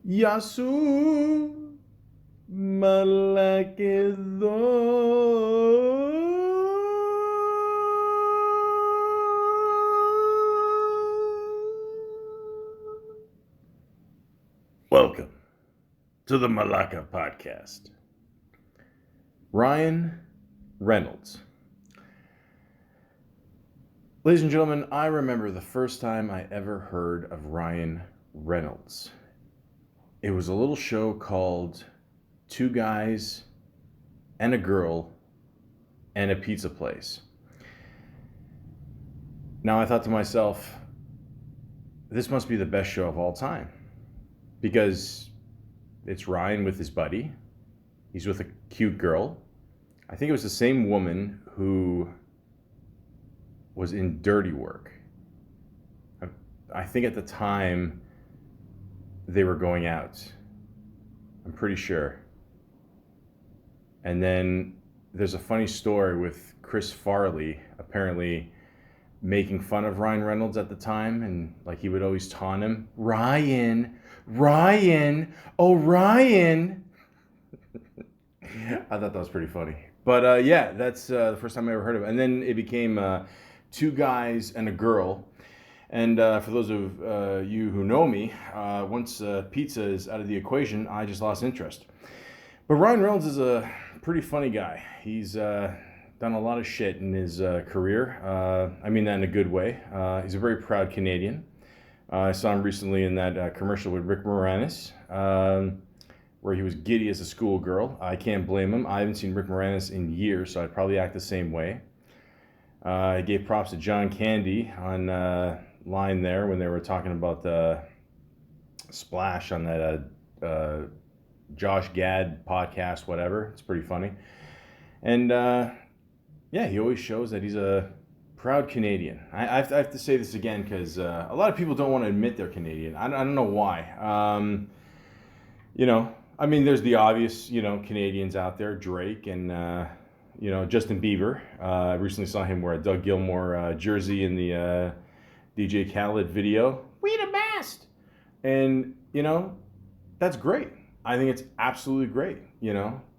Yasu Malakedo. Welcome to the Malaka podcast. Ryan Reynolds. Ladies and gentlemen, I remember the first time I ever heard of Ryan Reynolds. It was a little show called Two Guys and a Girl and a Pizza Place. Now I thought to myself, this must be the best show of all time, because it's Ryan with his buddy. He's with a cute girl. I think it was the same woman who was in Dirty Work. I think at the time they were going out. I'm pretty sure. And then there's a funny story with Chris Farley apparently making fun of Ryan Reynolds at the time, and like he would always taunt him, Ryan, oh Ryan. I thought that was pretty funny. But yeah, that's the first time I ever heard of it. And then it became Two Guys and a Girl. And for those of you who know me, once pizza is out of the equation, I just lost interest. But Ryan Reynolds is a pretty funny guy. He's done a lot of shit in his career. I mean that in a good way. He's a very proud Canadian. I saw him recently in that commercial with Rick Moranis, where he was giddy as a schoolgirl. I can't blame him. I haven't seen Rick Moranis in years, so I'd probably act the same way. I gave props to John Candy on line there when they were talking about the Splash on that Josh Gad podcast, whatever. It's pretty funny. And yeah, he always shows that he's a proud Canadian. I have to say this again because a lot of people don't want to admit they're Canadian. I don't know why. I mean, there's the obvious, Canadians out there, Drake and, Justin Bieber. I recently saw him wear a Doug Gilmour jersey in the DJ Khaled video. We the best! And, that's great. I think it's absolutely great,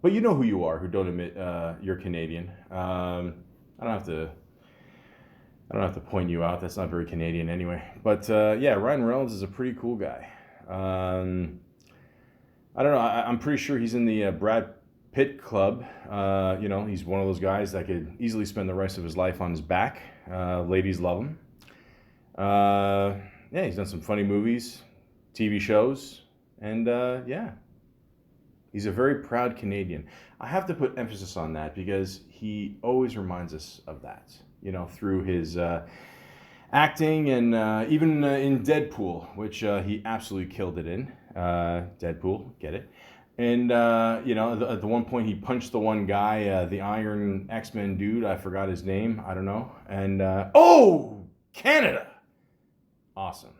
But you know who you are who don't admit you're Canadian. I don't have to point you out. That's not very Canadian anyway. But yeah, Ryan Reynolds is a pretty cool guy. I don't know. I'm pretty sure he's in the Brad Pitt club. He's one of those guys that could easily spend the rest of his life on his back. Ladies love him. Yeah, he's done some funny movies, TV shows, and yeah. He's a very proud Canadian. I have to put emphasis on that because he always reminds us of that, through his acting and even in Deadpool, which he absolutely killed it in. Deadpool, get it? And, at the one point he punched the one guy, the Iron X-Men dude, I forgot his name, I don't know. And, Canada! Awesome.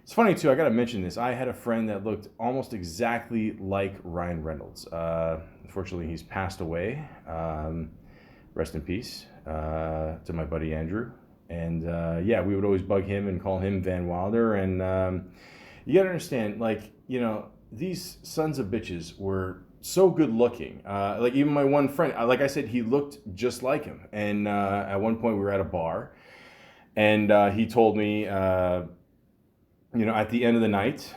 It's funny, too, I gotta mention this. I had a friend that looked almost exactly like Ryan Reynolds. Unfortunately, he's passed away. Rest in peace to my buddy Andrew. And yeah, we would always bug him and call him Van Wilder. And you gotta understand, these sons of bitches were so good looking. Like even my one friend, like I said, he looked just like him. And at one point we were at a bar, and he told me, at the end of the night,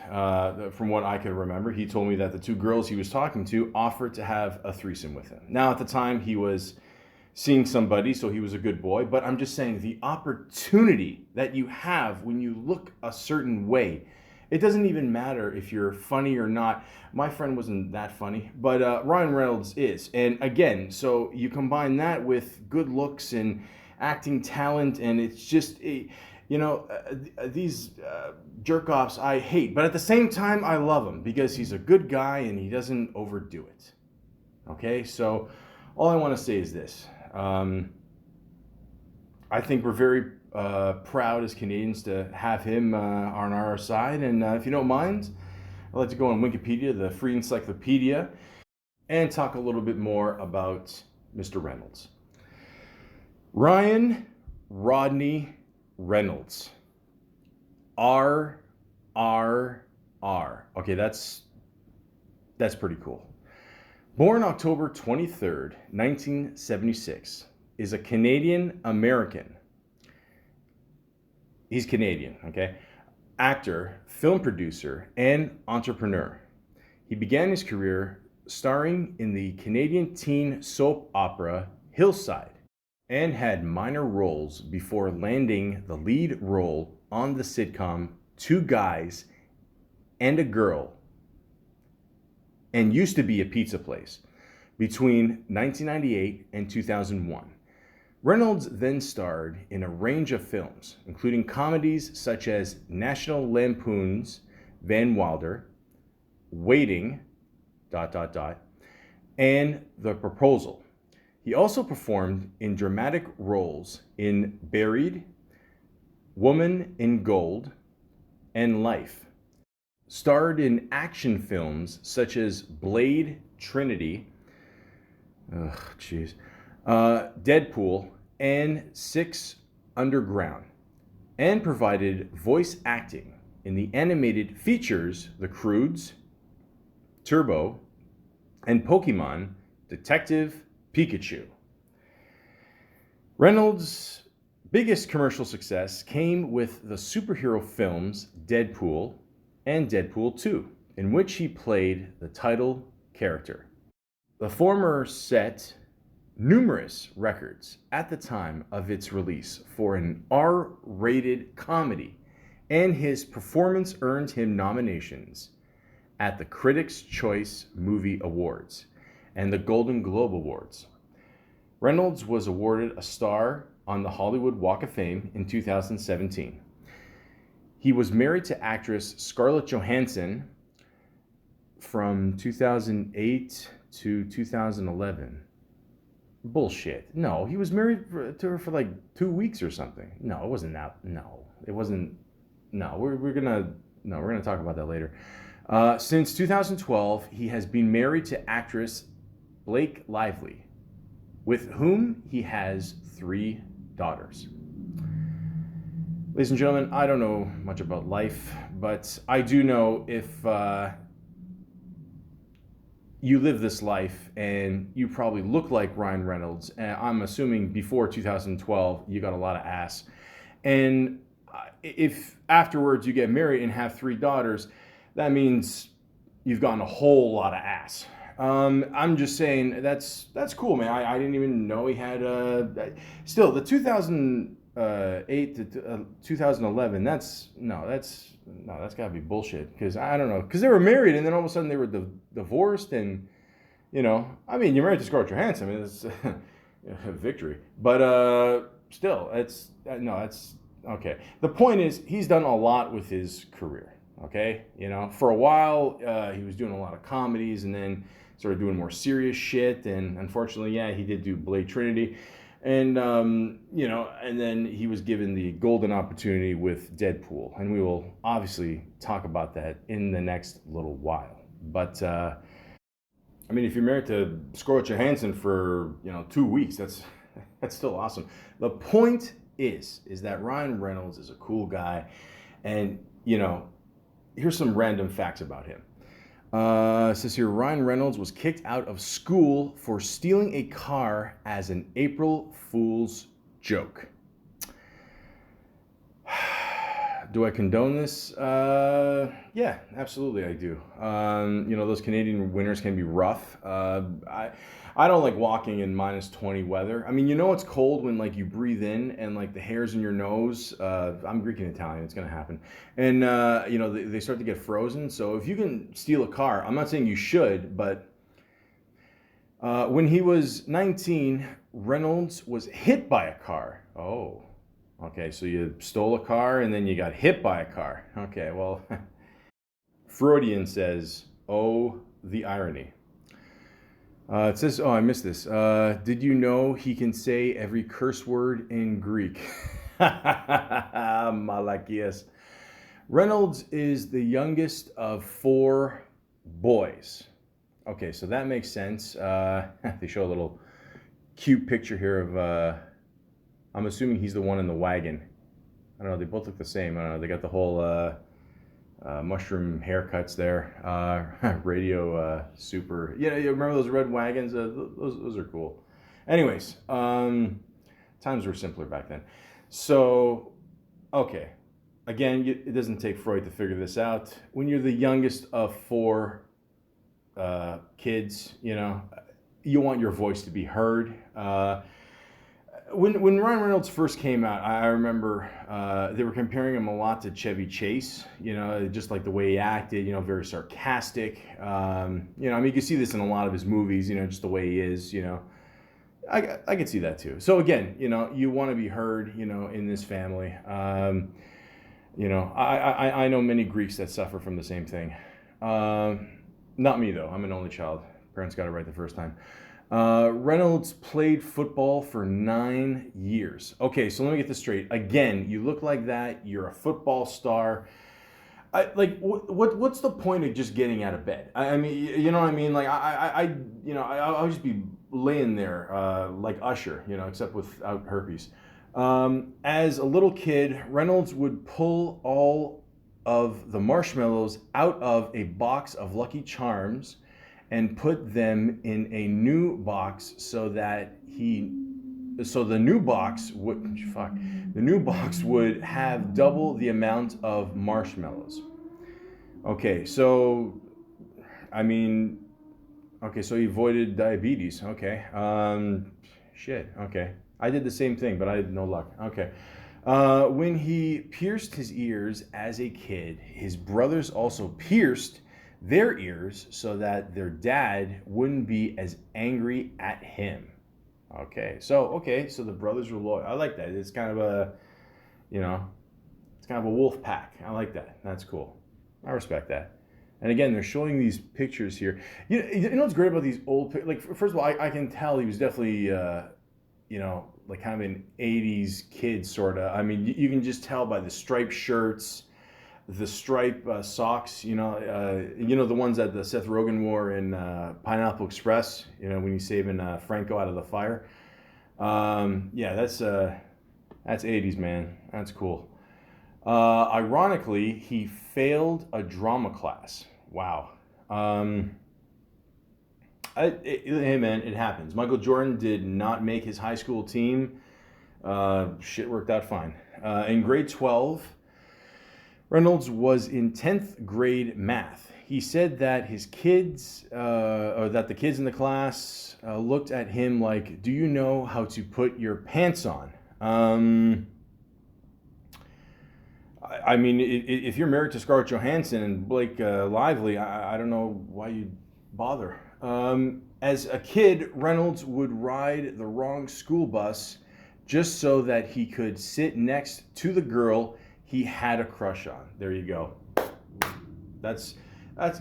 from what I could remember, he told me that the two girls he was talking to offered to have a threesome with him. Now, at the time, he was seeing somebody, so he was a good boy. But I'm just saying, the opportunity that you have when you look a certain way, it doesn't even matter if you're funny or not. My friend wasn't that funny, but Ryan Reynolds is. And again, so you combine that with good looks and acting talent, and it's just... these jerk-offs I hate, but at the same time I love him because he's a good guy and he doesn't overdo it. Okay, so all I want to say is this. I think we're very proud as Canadians to have him on our side, and if you don't mind, I'd like to go on Wikipedia, the free encyclopedia, and talk a little bit more about Mr. Reynolds. Ryan Rodney Reynolds. R. R. Okay, that's pretty cool. Born October 23rd, 1976, is a Canadian American. He's Canadian, okay? Actor, film producer, and entrepreneur. He began his career starring in the Canadian teen soap opera Hillside and had minor roles before landing the lead role on the sitcom Two Guys and a Girl, and used to be a pizza place between 1998 and 2001. Reynolds then starred in a range of films, including comedies such as National Lampoon's Van Wilder, Waiting, ... and The Proposal. He also performed in dramatic roles in Buried, Woman in Gold, and Life. Starred in action films such as Blade Trinity, Deadpool, and Six Underground, and provided voice acting in the animated features The Croods, Turbo, and Pokemon Detective Pikachu. Reynolds' biggest commercial success came with the superhero films Deadpool and Deadpool 2, in which he played the title character. The former set numerous records at the time of its release for an R-rated comedy, and his performance earned him nominations at the Critics' Choice Movie Awards and the Golden Globe Awards. Reynolds was awarded a star on the Hollywood Walk of Fame in 2017. He was married to actress Scarlett Johansson from 2008 to 2011. Bullshit. No, he was married to her for like 2 weeks or something. No, it wasn't that. No, it wasn't. No, we're gonna talk about that later. Since 2012, he has been married to actress Blake Lively, with whom he has 3 daughters. Ladies and gentlemen, I don't know much about life, but I do know if you live this life and you probably look like Ryan Reynolds, and I'm assuming before 2012 you got a lot of ass, and if afterwards you get married and have 3 daughters, that means you've gotten a whole lot of ass. I'm just saying that's cool, man. I didn't even know he had still the 2008 to 2011. That's gotta be bullshit, because I don't know, because they were married and then all of a sudden they were divorced, and I mean, you're married to Scarlett Johansson. I mean, it's a victory, but still, that's okay. The point is, he's done a lot with his career. Okay, for a while he was doing a lot of comedies, and then started doing more serious shit. And unfortunately, yeah, he did do Blade Trinity, and and then he was given the golden opportunity with Deadpool, and we will obviously talk about that in the next little while. But I mean, if you're married to Scarlett Johansson for 2 weeks, that's still awesome. The point is that Ryan Reynolds is a cool guy, and here's some random facts about him. It says here, Ryan Reynolds was kicked out of school for stealing a car as an April Fool's joke. Do I condone this? Yeah, absolutely I do. Those Canadian winters can be rough. I don't like walking in -20 weather. I mean, it's cold when you breathe in and the hairs in your nose. I'm Greek and Italian. It's gonna happen, and they start to get frozen. So if you can steal a car, I'm not saying you should, but when he was 19, Reynolds was hit by a car. Oh, okay. So you stole a car and then you got hit by a car. Okay, well, Freudian says, "Oh, the irony." It says, I missed this. Did you know he can say every curse word in Greek? Malakias. Reynolds is the youngest of 4 boys. Okay, so that makes sense. They show a little cute picture here of, I'm assuming he's the one in the wagon. I don't know, they both look the same. I don't know, they got the whole mushroom haircuts there. Radio Super. You remember those red wagons? Those are cool. Anyways, times were simpler back then. So, okay. Again, it doesn't take Freud to figure this out. When you're the youngest of four kids, you want your voice to be heard. When Ryan Reynolds first came out, I remember they were comparing him a lot to Chevy Chase. Just like the way he acted. Very sarcastic. You can see this in a lot of his movies. Just the way he is. I could see that too. So again, you want to be heard. In this family. I know many Greeks that suffer from the same thing. Not me though. I'm an only child. Parents got it right the first time. Reynolds played football for 9 years. Okay, so let me get this straight. Again, you look like that. You're a football star. What's the point of just getting out of bed? I mean, you know what I mean? Like I'll just be laying there like Usher, except without herpes. As a little kid, Reynolds would pull all of the marshmallows out of a box of Lucky Charms and put them in a new box so the new box would have double the amount of marshmallows. Okay, so so he avoided diabetes. Okay, shit. Okay, I did the same thing, but I had no luck. Okay. When he pierced his ears as a kid, his brothers also pierced their ears so that their dad wouldn't be as angry at him. Okay, so the brothers were loyal. I like that. It's kind of a, it's kind of a wolf pack. I like that. That's cool. I respect that. And again, they're showing these pictures here. You know what's great about these old, like, first of all, I can tell he was definitely, like kind of an 80s kid, sort of. I mean, you can just tell by the striped shirts, the stripe socks, the ones that the Seth Rogen wore in Pineapple Express, when he's saving Franco out of the fire. That's 80s, man. That's cool. Ironically, he failed a drama class. Wow. Hey, man, it happens. Michael Jordan did not make his high school team. Shit worked out fine. In grade 12, Reynolds was in 10th grade math. He said that the kids in the class looked at him like, "Do you know how to put your pants on?" I mean, if you're married to Scarlett Johansson and Blake Lively, I don't know why you bother. As a kid, Reynolds would ride the wrong school bus just so that he could sit next to the girl he had a crush on. There you go. That's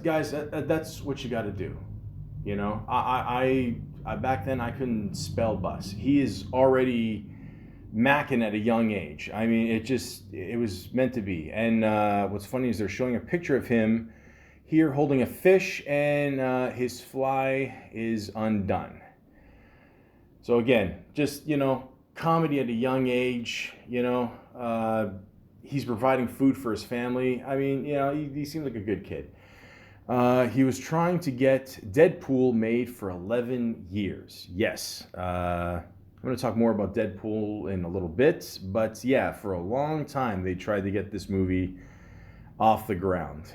guys. That's what you got to do. I back then I couldn't spell bus. He is already macking at a young age. I mean, it was meant to be. And what's funny is they're showing a picture of him here holding a fish, and his fly is undone. So again, just comedy at a young age. He's providing food for his family. I mean, he seemed like a good kid. He was trying to get Deadpool made for 11 years. Yes. I'm going to talk more about Deadpool in a little bit. But yeah, for a long time, they tried to get this movie off the ground.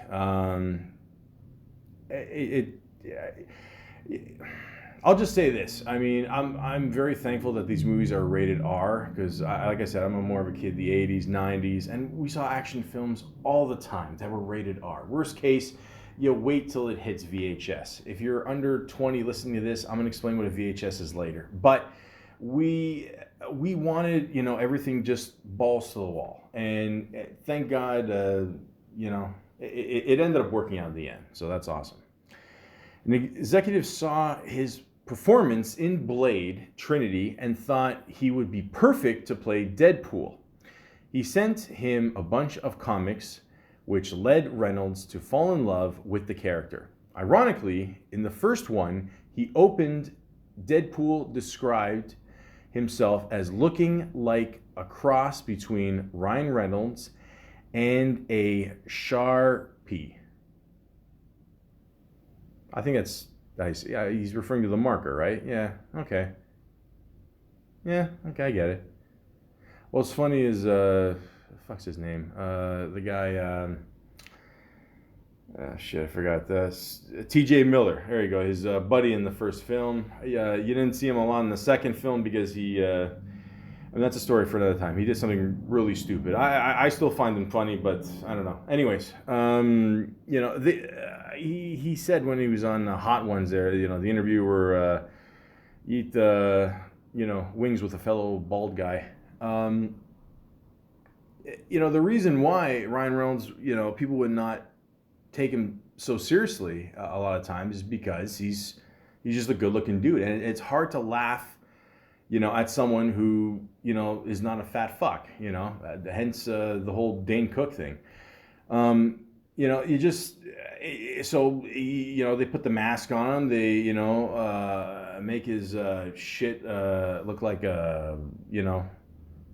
I'll just say this. I mean, I'm very thankful that these movies are rated R because, like I said, I'm more of a kid, the 80s, 90s, and we saw action films all the time that were rated R. Worst case, you wait till it hits VHS. If you're under 20 listening to this, I'm going to explain what a VHS is later. But we wanted, everything just balls to the wall. And thank God, it ended up working out in the end. So that's awesome. An executive saw his performance in Blade Trinity and thought he would be perfect to play Deadpool. He sent him a bunch of comics, which led Reynolds to fall in love with the character. Ironically, in the first one, he opened, Deadpool described himself as looking like a cross between Ryan Reynolds and a Sharpie. I think that's nice. Yeah, he's referring to the marker, right? Yeah. Okay. Yeah. Okay, I get it. What's funny is fuck's his name? The guy. Shit, I forgot this. T.J. Miller. There you go. His buddy in the first film. Yeah, you didn't see him a lot in the second film because he. And that's a story for another time. He did something really stupid. I still find him funny, but I don't know. Anyways, he said when he was on Hot Ones there, the interviewer eat wings with a fellow bald guy. The reason why Ryan Reynolds, people would not take him so seriously a lot of times is because he's just a good-looking dude, and it's hard to laugh at someone who, is not a fat fuck, hence the whole Dane Cook thing. You just, so, they put the mask on him, they, make his shit look like a,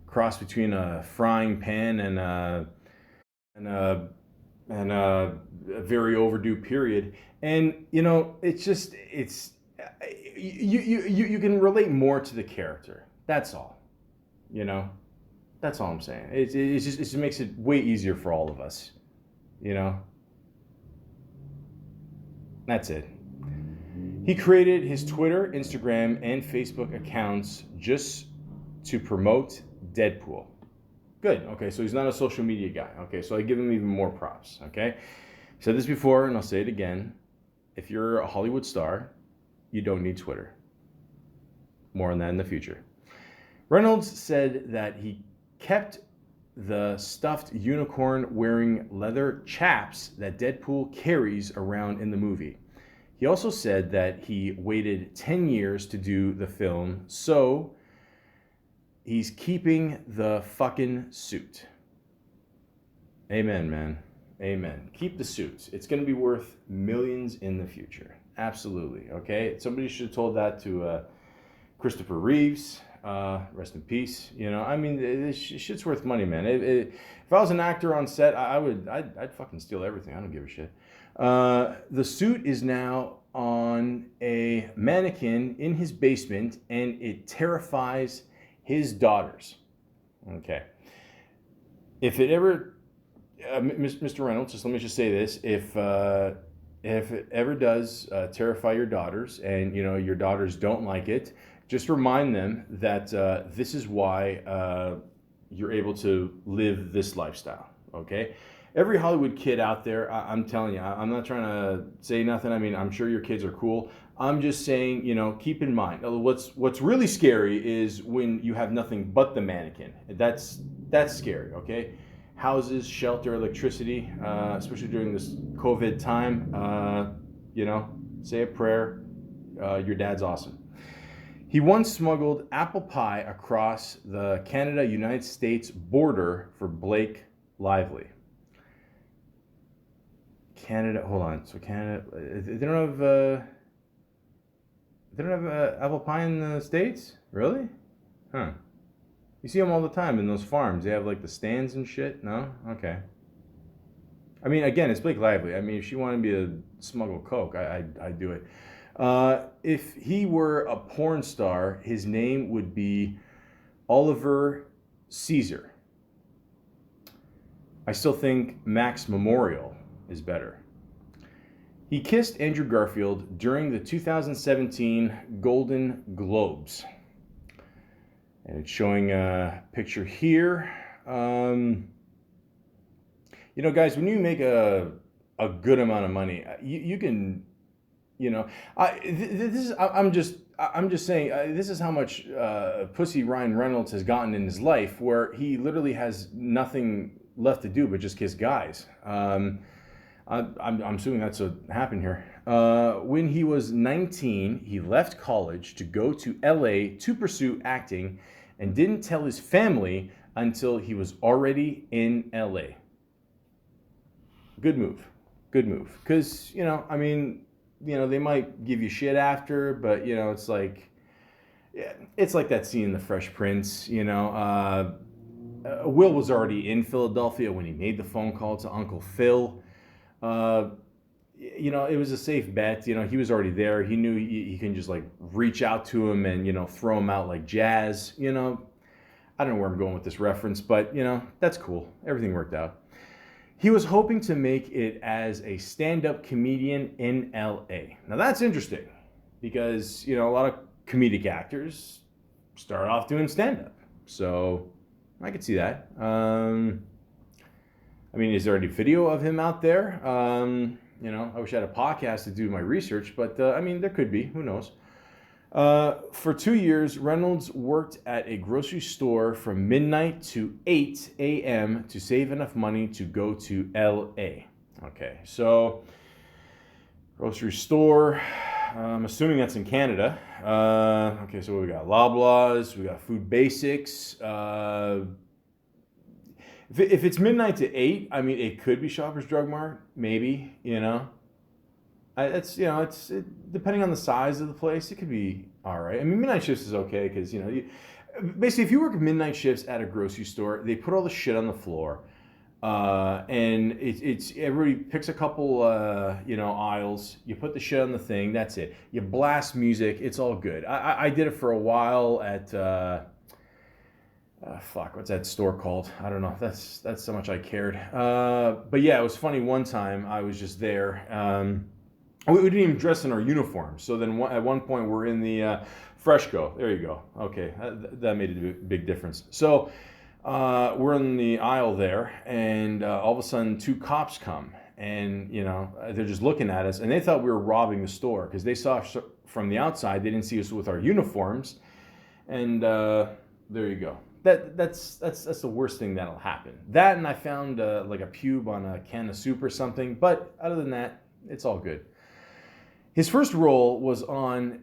cross between a frying pan and a very overdue period. And, it's you can relate more to the character. That's all. That's all I'm saying. It just makes it way easier for all of us. That's it. He created his Twitter, Instagram, and Facebook accounts just to promote Deadpool. Good. Okay, so he's not a social media guy. Okay, so I give him even more props. Okay, I said this before, and I'll say it again. If you're a Hollywood star, you don't need Twitter. More on that in the future. Reynolds said that he kept the stuffed unicorn wearing leather chaps that Deadpool carries around in the movie. He also said that he waited 10 years to do the film, so he's keeping the fucking suit. Amen, man. Amen. Keep the suits. It's going to be worth millions in the future. Absolutely. Okay? Somebody should have told that to Christopher Reeves. Rest in peace. This shit's worth money, man. If I was an actor on set, I'd fucking steal everything. I don't give a shit. The suit is now on a mannequin in his basement, and it terrifies his daughters. Okay. If it ever, Mr. Reynolds, let me just say this: if it ever does terrify your daughters, and your daughters don't like it, just remind them that this is why you're able to live this lifestyle. Okay. Every Hollywood kid out there, I'm telling you, I'm not trying to say nothing. I mean, I'm sure your kids are cool. I'm just saying, keep in mind. What's really scary is when you have nothing but the mannequin. That's scary, okay? Houses, shelter, electricity, especially during this COVID time, say a prayer. Your dad's awesome. He once smuggled apple pie across the Canada-United States border for Blake Lively. Canada, hold on. So Canada, they don't have apple pie in the States? Really? Huh. You see them all the time in those farms. They have like the stands and shit. No? Okay. I mean, again, it's Blake Lively. I mean, if she wanted me to smuggle coke, I'd do it. If he were a porn star, his name would be Oliver Caesar. I still think Max Memorial is better. He kissed Andrew Garfield during the 2017 Golden Globes. And it's showing a picture here. Guys, when you make a good amount of money, you can, I'm just saying, this is how much pussy Ryan Reynolds has gotten in his life, where he literally has nothing left to do but just kiss guys. I'm assuming that's what happened here. When he was 19, he left college to go to LA to pursue acting and didn't tell his family until he was already in LA. Good move. Good move. Because, they might give you shit after, but, it's like that scene in The Fresh Prince, Will was already in Philadelphia when he made the phone call to Uncle Phil. Uh, it was a safe bet. He was already there. He knew he can just like reach out to him and, throw him out like jazz. I don't know where I'm going with this reference, but, that's cool. Everything worked out. He was hoping to make it as a stand-up comedian in LA. Now that's interesting because, a lot of comedic actors start off doing stand-up. So I could see that. Is there any video of him out there? I wish I had a podcast to do my research, but there could be. Who knows? For 2 years, Reynolds worked at a grocery store from midnight to 8 a.m. to save enough money to go to LA. Okay, so grocery store. I'm assuming that's in Canada. Okay, so we got Loblaws, we got Food Basics. If it's midnight to 8, it could be Shoppers Drug Mart, maybe, it's depending on the size of the place, it could be all right. Midnight shifts is okay because, basically if you work midnight shifts at a grocery store, they put all the shit on the floor. And it's everybody picks a couple, aisles. You put the shit on the thing. That's it. You blast music. It's all good. I did it for a while at what's that store called? I don't know. That's so much I cared. But yeah, it was funny. One time I was just there. We didn't even dress in our uniforms. So then at one point we're in the Freshco. There you go. Okay, that made a big difference. So. We're in the aisle there, and all of a sudden 2 cops come, and they're just looking at us, and they thought we were robbing the store because they saw us from the outside. They didn't see us with our uniforms, and there you go. That's the worst thing that'll happen. That, and I found like a pube on a can of soup or something, but other than that, it's all good. His first role was on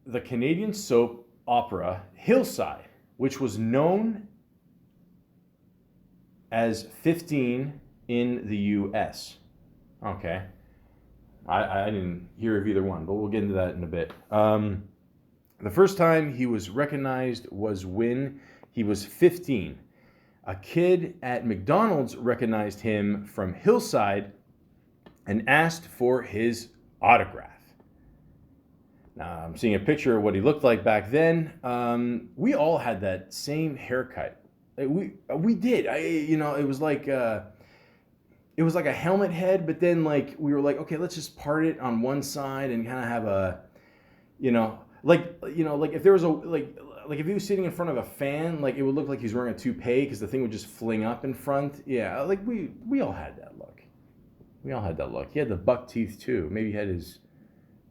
the Canadian soap opera Hillside, which was known as 15 in the U.S. Okay. I didn't hear of either one, but we'll get into that in a bit. The first time he was recognized was when he was 15. A kid at McDonald's recognized him from Hillside and asked for his autograph. Now, I'm seeing a picture of what he looked like back then. We all had that same haircut. We did. It was like a helmet head, but then like we were like, okay, let's just part it on one side and kind of have a, like if there was like if he was sitting in front of a fan, like it would look like he's wearing a toupee because the thing would just fling up in front. Yeah, like we all had that look. We all had that look. He had the buck teeth too. Maybe he had his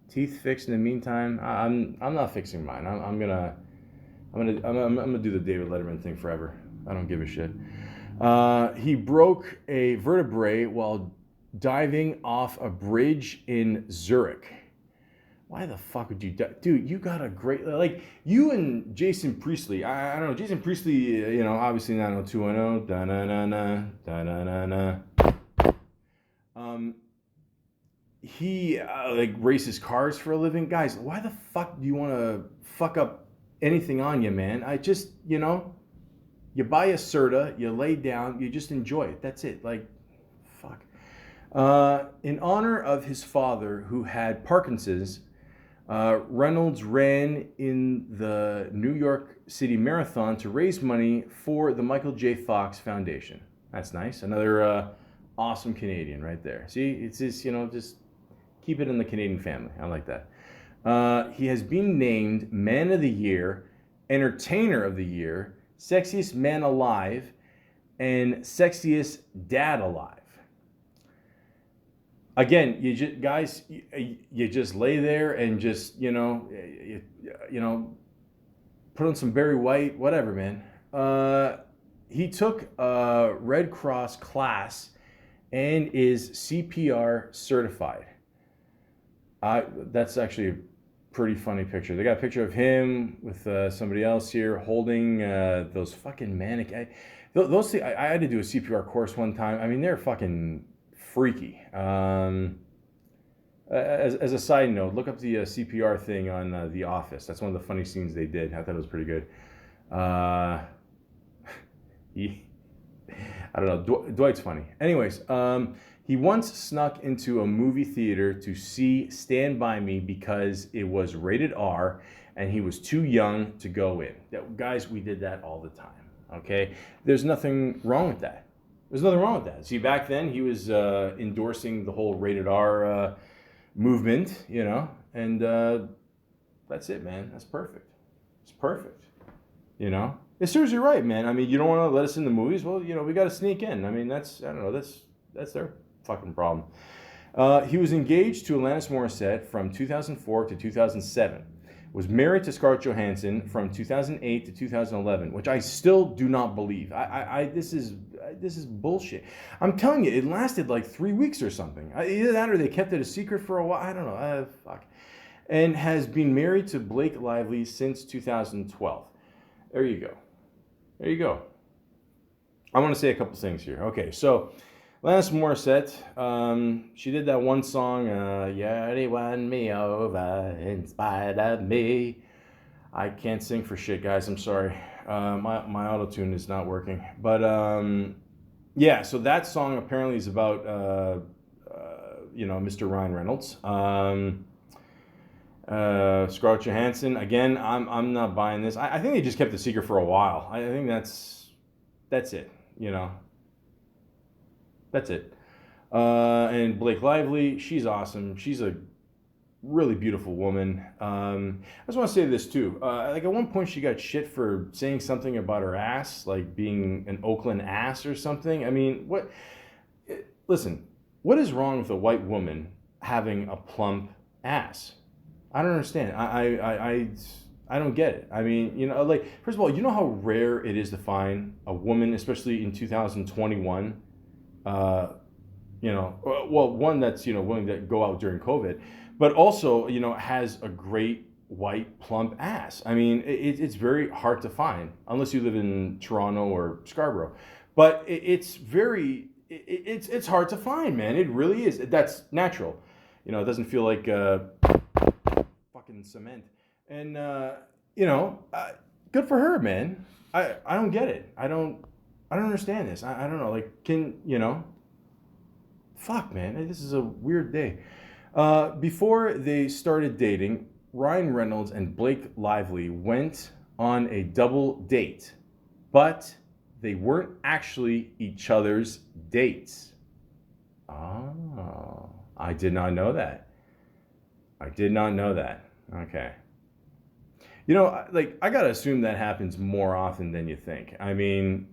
teeth fixed in the meantime. I'm not fixing mine. I'm gonna do the David Letterman thing forever. I don't give a shit. He broke a vertebrae while diving off a bridge in Zurich. Why the fuck would you dude, you got a great, like, you and Jason Priestley, I don't know, Jason Priestley, obviously 90210, da-na-na-na, da-na-na-na. He, races cars for a living. Guys, why the fuck do you want to fuck up anything on you, man? I just, you buy a Serta, you lay down, you just enjoy it. That's it. Like, fuck. In honor of his father, who had Parkinson's, Reynolds ran in the New York City Marathon to raise money for the Michael J. Fox Foundation. That's nice. Another awesome Canadian right there. See, it's just, just keep it in the Canadian family. I like that. He has been named Man of the Year, Entertainer of the Year, Sexiest Man Alive, and Sexiest Dad Alive. Again, you just lay there and just, put on some Barry White, whatever, man. He took a Red Cross class and is CPR certified. That's actually a pretty funny picture. They got a picture of him with somebody else here holding those fucking mannequins. Those things, I had to do a CPR course one time. They're fucking freaky. As a side note, look up the CPR thing on The Office. That's one of the funny scenes they did. I thought it was pretty good. I don't know. Dwight's funny. Anyways, he once snuck into a movie theater to see Stand By Me because it was rated R and he was too young to go in. Guys, we did that all the time. Okay? There's nothing wrong with that. There's nothing wrong with that. See, back then he was endorsing the whole rated R movement, you know, and that's it, man. That's perfect. It's perfect. You know, it serves you right, man. I mean, you don't want to let us in the movies. Well, you know, we got to sneak in. I mean, I don't know. That's their fucking problem. He was engaged to Alanis Morissette from 2004 to 2007. Was married to Scarlett Johansson from 2008 to 2011, which I still do not believe. This is bullshit. I'm telling you, it lasted like 3 weeks or something. Either that or they kept it a secret for a while. I don't know. Fuck. And has been married to Blake Lively since 2012. There you go. There you go. I want to say a couple things here. Okay, so Alanis Morissette, she did that one song, You Already Won Me Over in Spite of Me. I can't sing for shit, guys. I'm sorry. My auto-tune is not working. But, yeah, so that song apparently is about, Mr. Ryan Reynolds. Scarlett Johansson, again, I'm not buying this. I think they just kept the secret for a while. I think that's it, you know. That's it. And Blake Lively, she's awesome. She's a really beautiful woman. I just want to say this too. Like at one point she got shit for saying something about her ass, like being an Oakland ass or something. I mean, listen, what is wrong with a white woman having a plump ass? I don't understand. I don't get it. I mean, you know, like, first of all, you know how rare it is to find a woman, especially in 2021, one that's, willing to go out during COVID, but also, has a great white plump ass. I mean, it's very hard to find unless you live in Toronto or Scarborough, but it's hard to find, man. It really is. That's natural. It doesn't feel like fucking cement. And good for her, man. I don't get it. I don't understand this. I don't know. Like, fuck, man. This is a weird day. Before they started dating, Ryan Reynolds and Blake Lively went on a double date, but they weren't actually each other's dates. Oh, I did not know that. Okay. I gotta assume that happens more often than you think. I mean,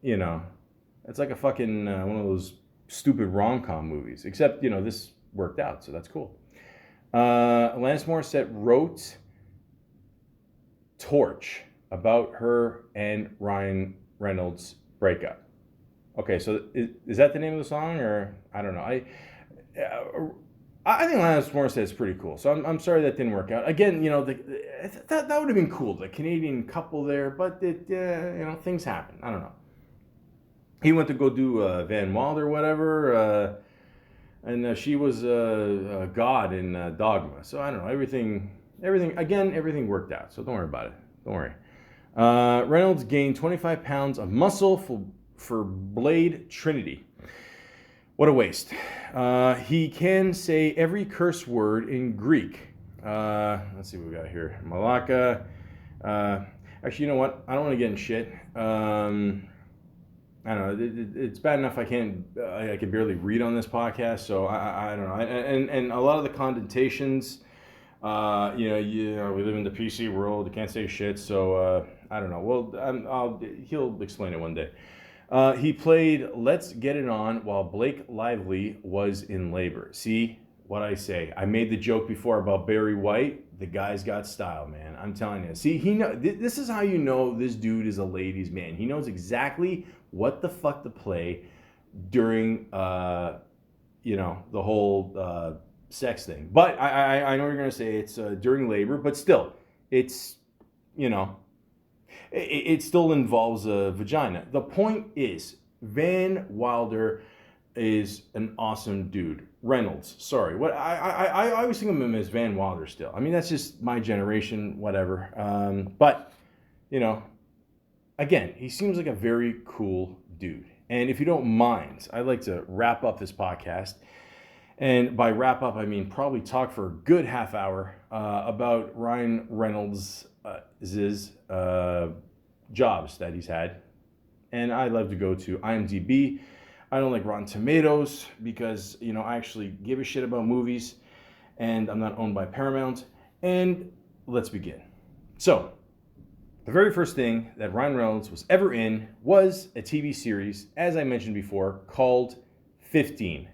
it's like a fucking one of those stupid rom-com movies. Except, this worked out, so that's cool. Alanis Morissette wrote Torch about her and Ryan Reynolds' breakup. Okay, so is that the name of the song, or I don't know. I think Alanis Morissette is pretty cool, so I'm sorry that didn't work out. Again, that would have been cool, the Canadian couple there, but things happen. I don't know. He went to go do Van Wilder or whatever, and she was God in Dogma. So I don't know. Everything worked out. So don't worry about it. Don't worry. Reynolds gained 25 pounds of muscle for Blade Trinity. What a waste. He can say every curse word in Greek. Let's see what we got here. Malaka. Actually, you know what? I don't want to get in shit. I don't know. It's bad enough I can barely read on this podcast, so I don't know. And a lot of the condentations, we live in the PC world. You can't say shit, so I don't know. Well, he'll explain it one day. He played Let's Get It On while Blake Lively was in labor. See what I say? I made the joke before about Barry White. The guy's got style, man. I'm telling you. See, this is how you know this dude is a ladies' man. He knows exactly what the fuck to play during, the whole sex thing. But I know you're going to say it's during labor, but still, it's, it still involves a vagina. The point is, Van Wilder is an awesome dude. Reynolds, sorry. What I always think of him as Van Wilder still. I mean, that's just my generation, whatever. But, again, he seems like a very cool dude. And if you don't mind, I'd like to wrap up this podcast. And by wrap up, I mean probably talk for a good half hour about Ryan Reynolds' jobs that he's had. And I love to go to IMDb. I don't like Rotten Tomatoes because, I actually give a shit about movies and I'm not owned by Paramount. And let's begin. So, the very first thing that Ryan Reynolds was ever in was a TV series, as I mentioned before, called 15.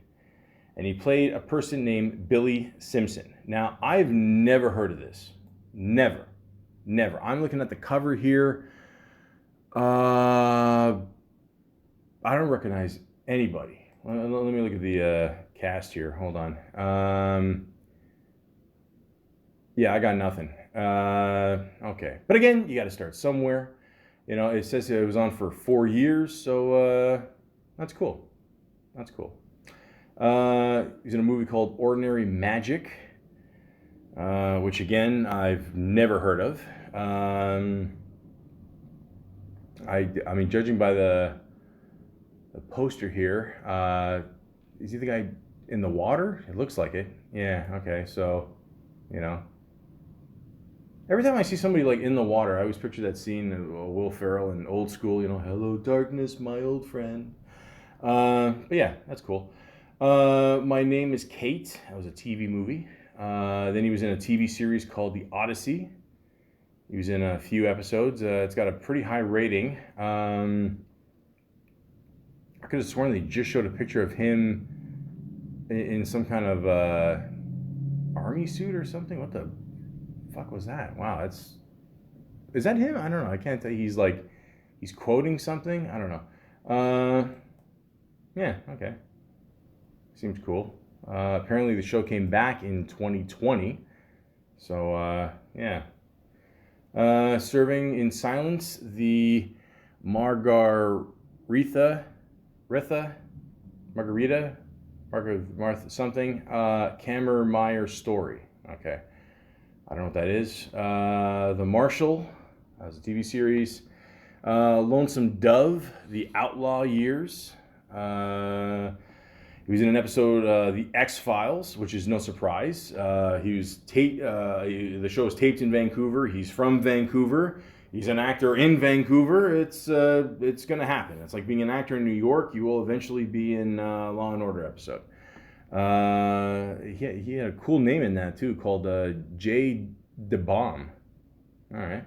And he played a person named Billy Simpson. Now, I've never heard of this. Never. I'm looking at the cover here. I don't recognize anybody. Let me look at the cast here. Hold on. Yeah, I got nothing. Okay. But again, you got to start somewhere. It says it was on for 4 years, so that's cool. He's in a movie called Ordinary Magic, which again, I've never heard of. I mean, judging by the poster here, is he the guy in the water? It looks like it. Yeah, okay, so, every time I see somebody like in the water, I always picture that scene of Will Ferrell in Old School, hello darkness, my old friend. But yeah, that's cool. My Name is Kate. That was a TV movie. Then he was in a TV series called The Odyssey. He was in a few episodes. It's got a pretty high rating. I could have sworn they just showed a picture of him in some kind of army suit or something. What the fuck was that? Wow, is that him? I don't know. I can't tell. He's quoting something. I don't know. Yeah, okay. Seems cool. Apparently the show came back in 2020. So, yeah. Serving in silence, the Martha something, Kammermeyer story. Okay. I don't know what that is. The Marshal, that was a TV series. Lonesome Dove, The Outlaw Years. He was in an episode, The X-Files, which is no surprise. The show was taped in Vancouver. He's from Vancouver. He's an actor in Vancouver. It's going to happen. It's like being an actor in New York. You will eventually be in Law and Order episode. He had a cool name in that too, called Jay DeBomb. All right,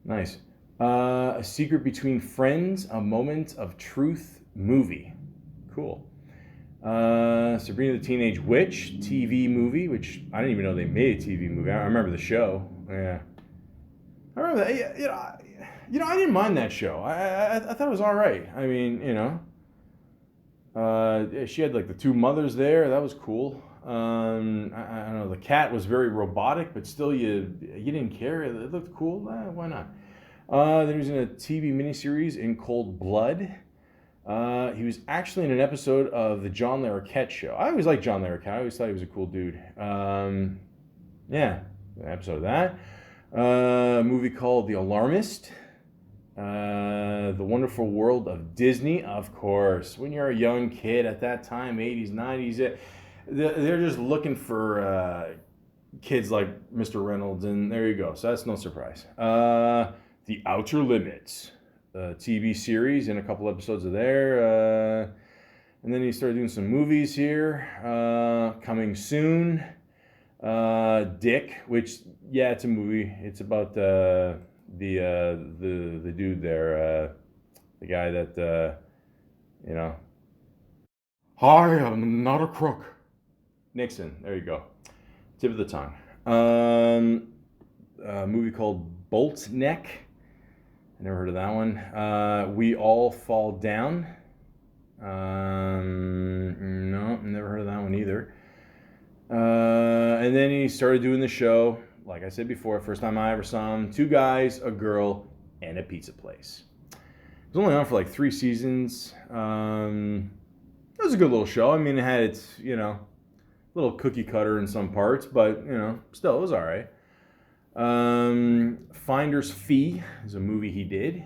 nice. A Secret Between Friends, A Moment of Truth movie. Cool. Sabrina the Teenage Witch TV movie, which I didn't even know they made a TV movie. I remember the show. Yeah, I remember that. I didn't mind that show. I thought it was all right. I mean, she had like the two mothers there. That was cool. I don't know. The cat was very robotic, but still, you didn't care. It looked cool. Why not? Then he was in a TV miniseries in Cold Blood. He was actually in an episode of the John Larroquette show. I always liked John Larroquette. I always thought he was a cool dude. Yeah, an episode of that. A movie called The Alarmist. The Wonderful World of Disney, of course. When you're a young kid at that time, 80s, 90s, they're just looking for kids like Mr. Reynolds, and there you go. So that's no surprise. The Outer Limits. TV series and a couple episodes of there. And then he started doing some movies here. Coming soon. Dick, which, yeah, it's a movie. It's about the dude there, the guy that, I am not a crook. Nixon, there you go. Tip of the tongue. A movie called Bolt Neck. I never heard of that one. We All Fall Down. No, never heard of that one either. And then he started doing the show, like I said before, first time I ever saw him, 2 guys, a girl, and a pizza place. It was only on for like 3 seasons. It was a good little show. I mean, it had its, little cookie cutter in some parts, but, still, it was all right. Finder's Fee is a movie he did.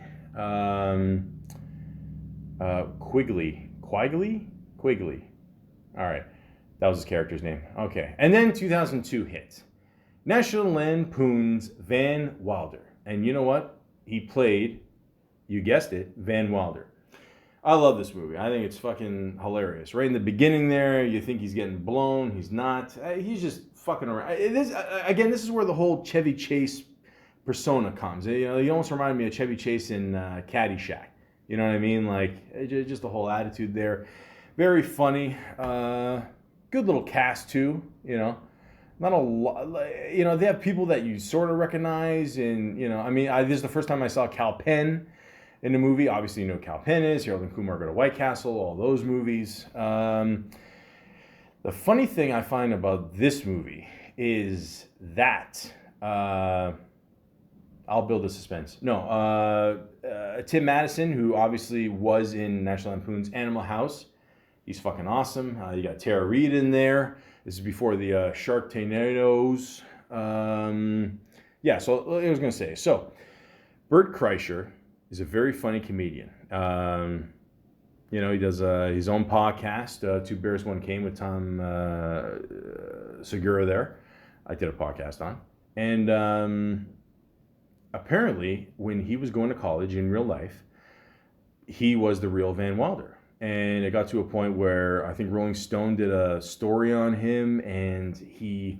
Quigley. All right, that was his character's name. Okay, and then 2002 hit. National Lampoon's Van Wilder, and you know what? He played, you guessed it, Van Wilder. I love this movie. I think it's fucking hilarious. Right in the beginning there, you think he's getting blown. He's not. He's just fucking around. This is where the whole Chevy Chase persona comes. You know, he almost reminded me of Chevy Chase in Caddyshack. You know what I mean? Like, just the whole attitude there. Very funny. Good little cast, too, you know. Not a lot, you know, they have people that you sort of recognize. And, you know, I mean, this is the first time I saw Cal Penn in the movie. Obviously, you know Cal Penn is, Harold and Kumar Go to White Castle, all those movies. The funny thing I find about this movie is that, I'll build the suspense. No, Tim Madison, who obviously was in National Lampoon's Animal House. He's fucking awesome. You got Tara Reid in there. This is before the Shark Tornadoes. Yeah, so I was going to say. So, Bert Kreischer is a very funny comedian. You know, he does his own podcast, Two Bears, One Cane, with Tom Segura there. I did a podcast on. And apparently, when he was going to college in real life, he was the real Van Wilder. And it got to a point where I think Rolling Stone did a story on him, and he,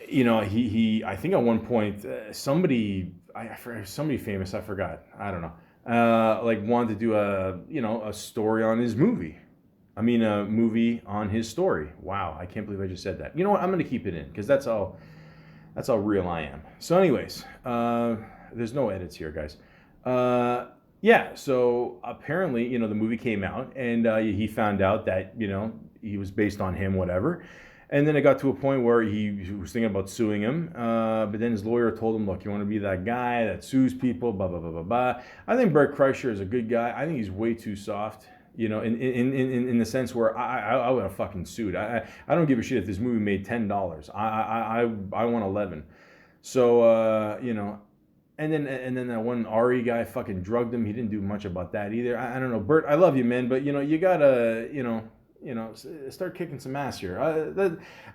you know, I think at one point somebody famous, I forgot, I don't know, like wanted to do a story on his movie. I mean, a movie on his story. Wow, I can't believe I just said that. You know what? I'm gonna keep it in because that's how real I am. So, anyways, there's no edits here, guys. Yeah, so apparently, you know, the movie came out, and he found out that, you know, he was based on him, whatever. And then it got to a point where he was thinking about suing him, but then his lawyer told him, look, you want to be that guy that sues people, blah, blah, blah, blah, blah. I think Bert Kreischer is a good guy. I think he's way too soft, you know, in the sense where I would have fucking sued. I don't give a shit if this movie made $10. I want 11. So, you know, and then that one Ari guy fucking drugged him. He didn't do much about that either. I don't know, Bert. I love you, man, but you know you gotta start kicking some ass here.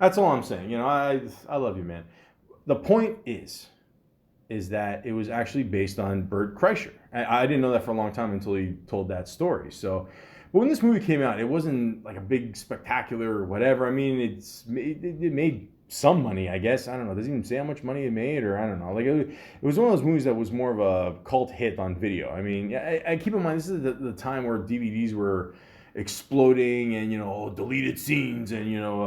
That's all I'm saying. You know, I love you, man. The point is that it was actually based on Bert Kreischer. I didn't know that for a long time until he told that story. So, but when this movie came out, it wasn't like a big spectacular or whatever. I mean, it made some money, I guess. I don't know. Does it even say how much money it made, or I don't know. Like it was one of those movies that was more of a cult hit on video. I mean, I keep in mind this is the time where DVDs were exploding, and you know, deleted scenes, and you know,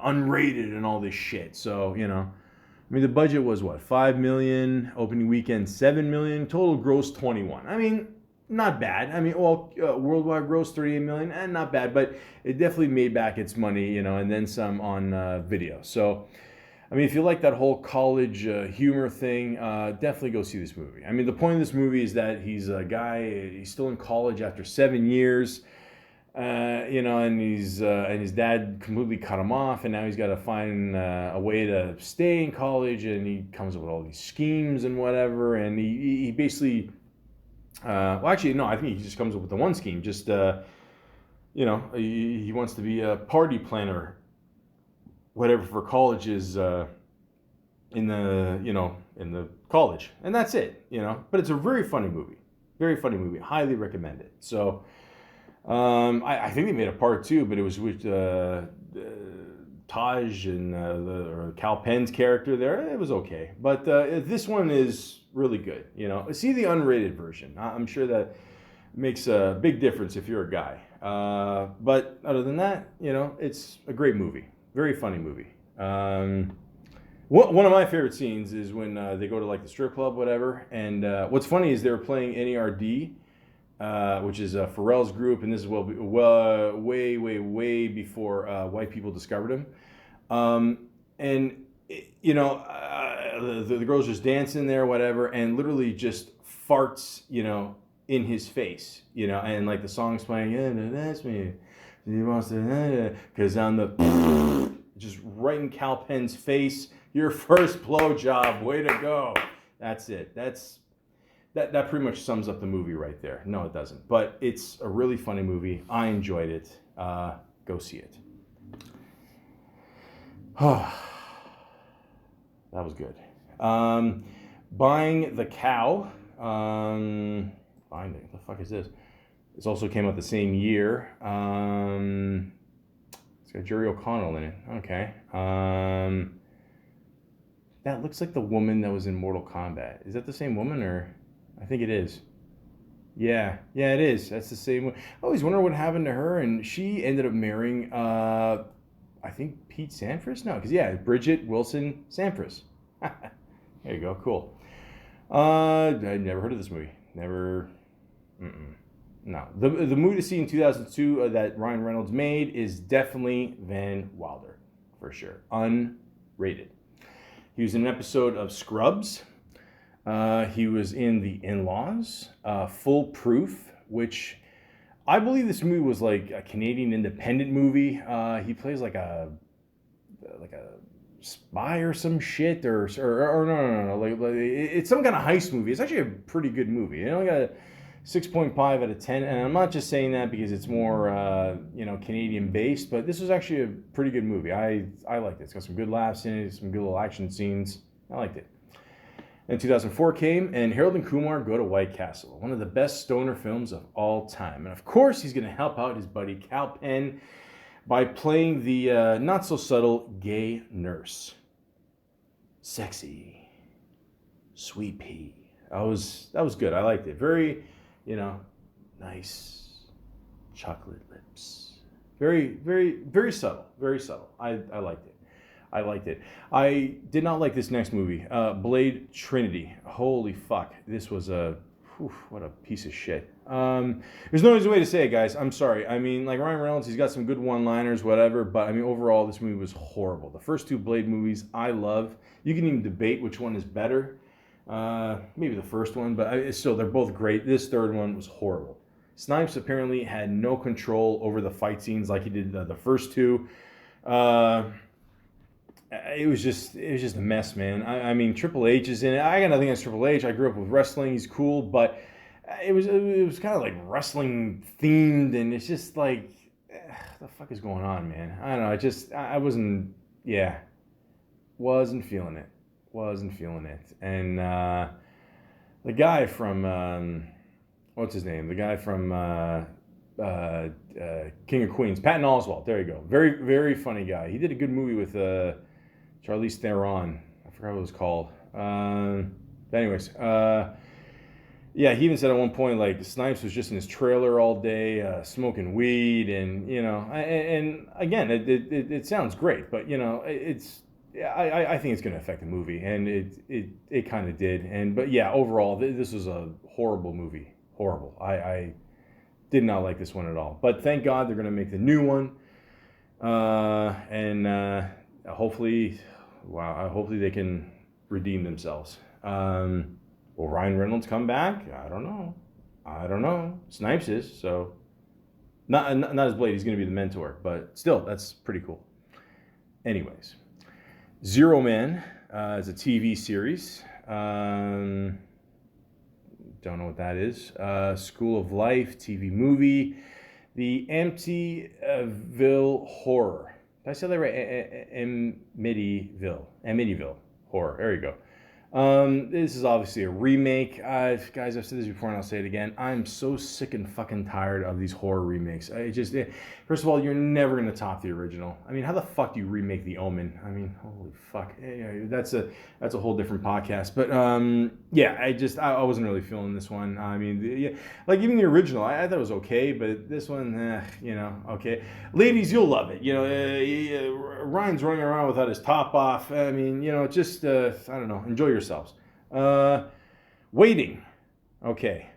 unrated and all this shit. So you know, I mean, the budget was what, $5 million, opening weekend $7 million, total gross 21. I mean, not bad. I mean, worldwide gross 38 million, and not bad, but it definitely made back its money, you know, and then some on video. So, I mean, if you like that whole college humor thing, definitely go see this movie. I mean, the point of this movie is that he's a guy, he's still in college after 7 years, you know, and his dad completely cut him off, and now he's got to find a way to stay in college, and he comes up with all these schemes and whatever, and he basically. Well, actually, no, I think he just comes up with the one scheme. Just, you know, he wants to be a party planner, whatever, for colleges in the college. And that's it, you know. But it's a very funny movie. Very funny movie. Highly recommend it. So, I think they made a part 2, but it was with Taj and or Cal Penn's character there. It was okay. But this one is really good, you know. See the unrated version. I'm sure that makes a big difference if you're a guy. But other than that, you know, it's a great movie. Very funny movie. One of my favorite scenes is when they go to like the strip club, whatever. And what's funny is they were playing NERD, which is Pharrell's group, and this is way before white people discovered him. And you know, the girls just dancing there, whatever, and literally just farts, you know, in his face, you know, and like the song's playing, yeah, that's me, he wants to, because on the, just right in Cal Penn's face, your first blowjob, way to go. That's it. That's that pretty much sums up the movie right there. No, it doesn't. But it's a really funny movie. I enjoyed it. Go see it. That was good. Buying the Cow. Buying the fuck is this? This also came out the same year. It's got Jerry O'Connell in it. Okay. That looks like the woman that was in Mortal Kombat. Is that the same woman, or? I think it is. Yeah, it is. That's the same one. I always wonder what happened to her, and she ended up marrying, I think Pete Sampras? No, because, yeah, Bridget Wilson Sampras. There you go. Cool. I never heard of this movie. Never. No. The movie to see in 2002 that Ryan Reynolds made is definitely Van Wilder, for sure. Unrated. He was in an episode of Scrubs. He was in The In-Laws, Full Proof, which I believe this movie was like a Canadian independent movie. He plays like a spy or some shit, or no. Like it's some kind of heist movie. It's actually a pretty good movie. It only got a 6.5 out of 10, and I'm not just saying that because it's more Canadian based, but this was actually a pretty good movie. I liked it. It's got some good laughs in it, some good little action scenes. I liked it. And 2004 came, and Harold and Kumar Go to White Castle, one of the best stoner films of all time. And of course, he's going to help out his buddy Cal Penn by playing the not-so-subtle gay nurse. Sexy. Sweet pea. That was good. I liked it. Very, nice chocolate lips. Very, very, very subtle. Very subtle. I liked it. I did not like this next movie, Blade Trinity. Holy fuck. This was what a piece of shit. There's no easy way to say it, guys. I'm sorry. I mean, like Ryan Reynolds, he's got some good one-liners, whatever, but I mean, overall, this movie was horrible. The first two Blade movies, I love. You can even debate which one is better. Maybe the first one, but still, they're both great. This third one was horrible. Snipes apparently had no control over the fight scenes like he did the first two. It was just a mess, man. I mean, Triple H is in it. I got nothing against Triple H. I grew up with wrestling. He's cool, but it was kind of like wrestling themed, and it's just like, what the fuck is going on, man? I don't know. I wasn't feeling it. And the guy from what's his name? The guy from King of Queens, Patton Oswalt. There you go. Very, very funny guy. He did a good movie with Charlize Theron. I forgot what it was called. But anyways, he even said at one point, like, Snipes was just in his trailer all day, smoking weed, and and again, it sounds great, but I think it's going to affect the movie, and it kind of did, but yeah, overall, this was a horrible movie, horrible. I did not like this one at all, but thank God they're going to make the new one, and hopefully they can redeem themselves. Will Ryan Reynolds come back? I don't know. Snipes is, so not as Blade. He's going to be the mentor, but still, that's pretty cool. Anyways, Zero Man is a TV series. Don't know what that is. School of Life TV movie. The Amityville Horror. Did I say that right? Amityville Horror. There you go. This is obviously a remake. Guys, I've said this before and I'll say it again. I'm so sick and fucking tired of these horror remakes. First of all, you're never going to top the original. I mean, how the fuck do you remake The Omen? I mean, holy fuck. That's a whole different podcast. But I wasn't really feeling this one. I mean, like even the original, I thought it was okay, but this one, okay. Ladies, you'll love it. Ryan's running around without his top off. I mean, I don't know. Enjoy yourselves. Waiting. Okay.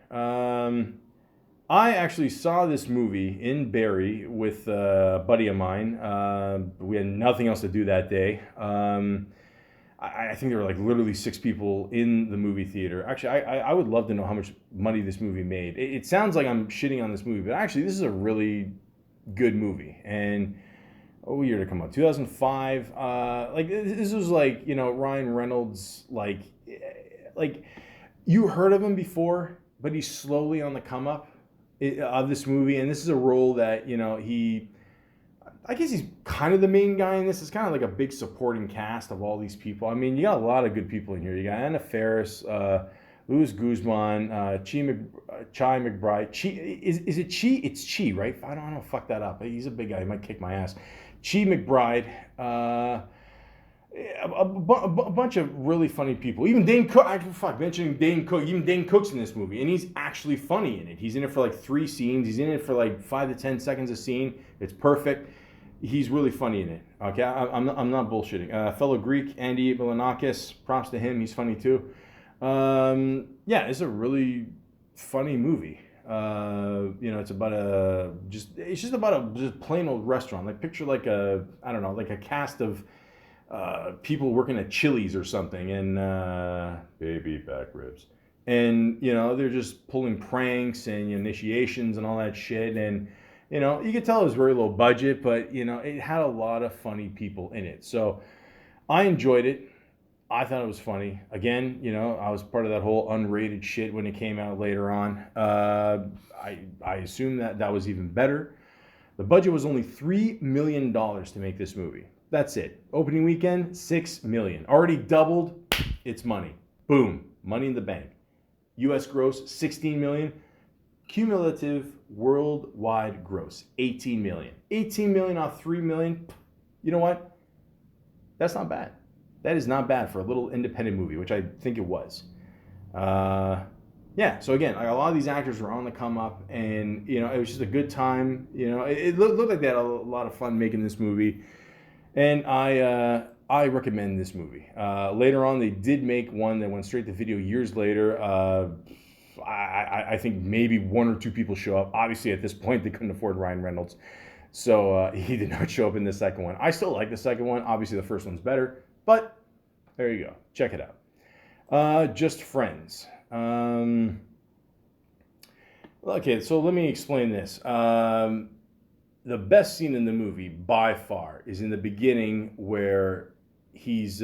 I actually saw this movie in Barrie with a buddy of mine. We had nothing else to do that day. I think there were like literally 6 people in the movie theater. Actually, I would love to know how much money this movie made. It sounds like I'm shitting on this movie, but actually this is a really good movie. And what year did it come out? 2005. This was like, Ryan Reynolds, like you heard of him before, but he's slowly on the come up of this movie, and this is a role that I guess he's kind of the main guy in this. It's kind of like a big supporting cast of all these people. I mean, you got a lot of good people in here. You got Anna Faris, Luis Guzman, Chai McBride. Is it Chi? It's Chi, right? I don't know. Fuck that up. He's a big guy. He might kick my ass. Chi McBride. A bunch of really funny people. Even Dane Cook. Mentioning Dane Cook. Even Dane Cook's in this movie, and he's actually funny in it. He's in it for like 3 scenes. He's in it for like 5 to 10 seconds a scene. It's perfect. He's really funny in it. Okay, I'm not bullshitting. Fellow Greek Andy Milanakis. Props to him. He's funny too. Yeah, it's a really funny movie. It's about just about a plain old restaurant. Like picture like a cast of people working at Chili's or something, and baby back ribs, and they're just pulling pranks and initiations and all that shit, and you could tell it was very low budget, but it had a lot of funny people in it. So I enjoyed it. I thought it was funny. Again, I was part of that whole unrated shit when it came out later on. I assume that was even better. The budget was only $3 million to make this movie. That's it. Opening weekend, $6 million. Already doubled its money. Boom. Money in the bank. U.S. gross, $16 million. Cumulative worldwide gross, $18 million. $18 million off $3 million. You know what? That's not bad. That is not bad for a little independent movie, which I think it was. Yeah, so again, a lot of these actors were on the come up, and it was just a good time. It looked like they had a lot of fun making this movie, and I recommend this movie. Later on, they did make one that went straight to video years later. I think maybe 1 or 2 people show up. Obviously, at this point, they couldn't afford Ryan Reynolds, so he did not show up in the second one. I still like the second one. Obviously, the first one's better, but there you go. Check it out. Just Friends. Okay, so let me explain this. The best scene in the movie, by far, is in the beginning where he's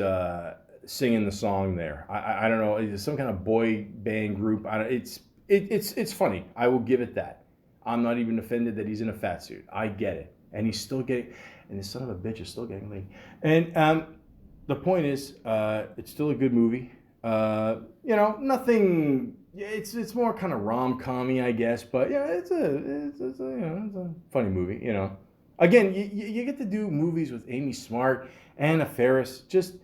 singing the song there. I don't know, it's some kind of boy band group. It's funny. I will give it that. I'm not even offended that he's in a fat suit. I get it, and he's still getting, and this son of a bitch is still getting laid. And the point is, it's still a good movie. Nothing. It's more kind of rom-com-y, I guess, but yeah, it's a funny movie. Again, you get to do movies with Amy Smart, Anna Faris. Just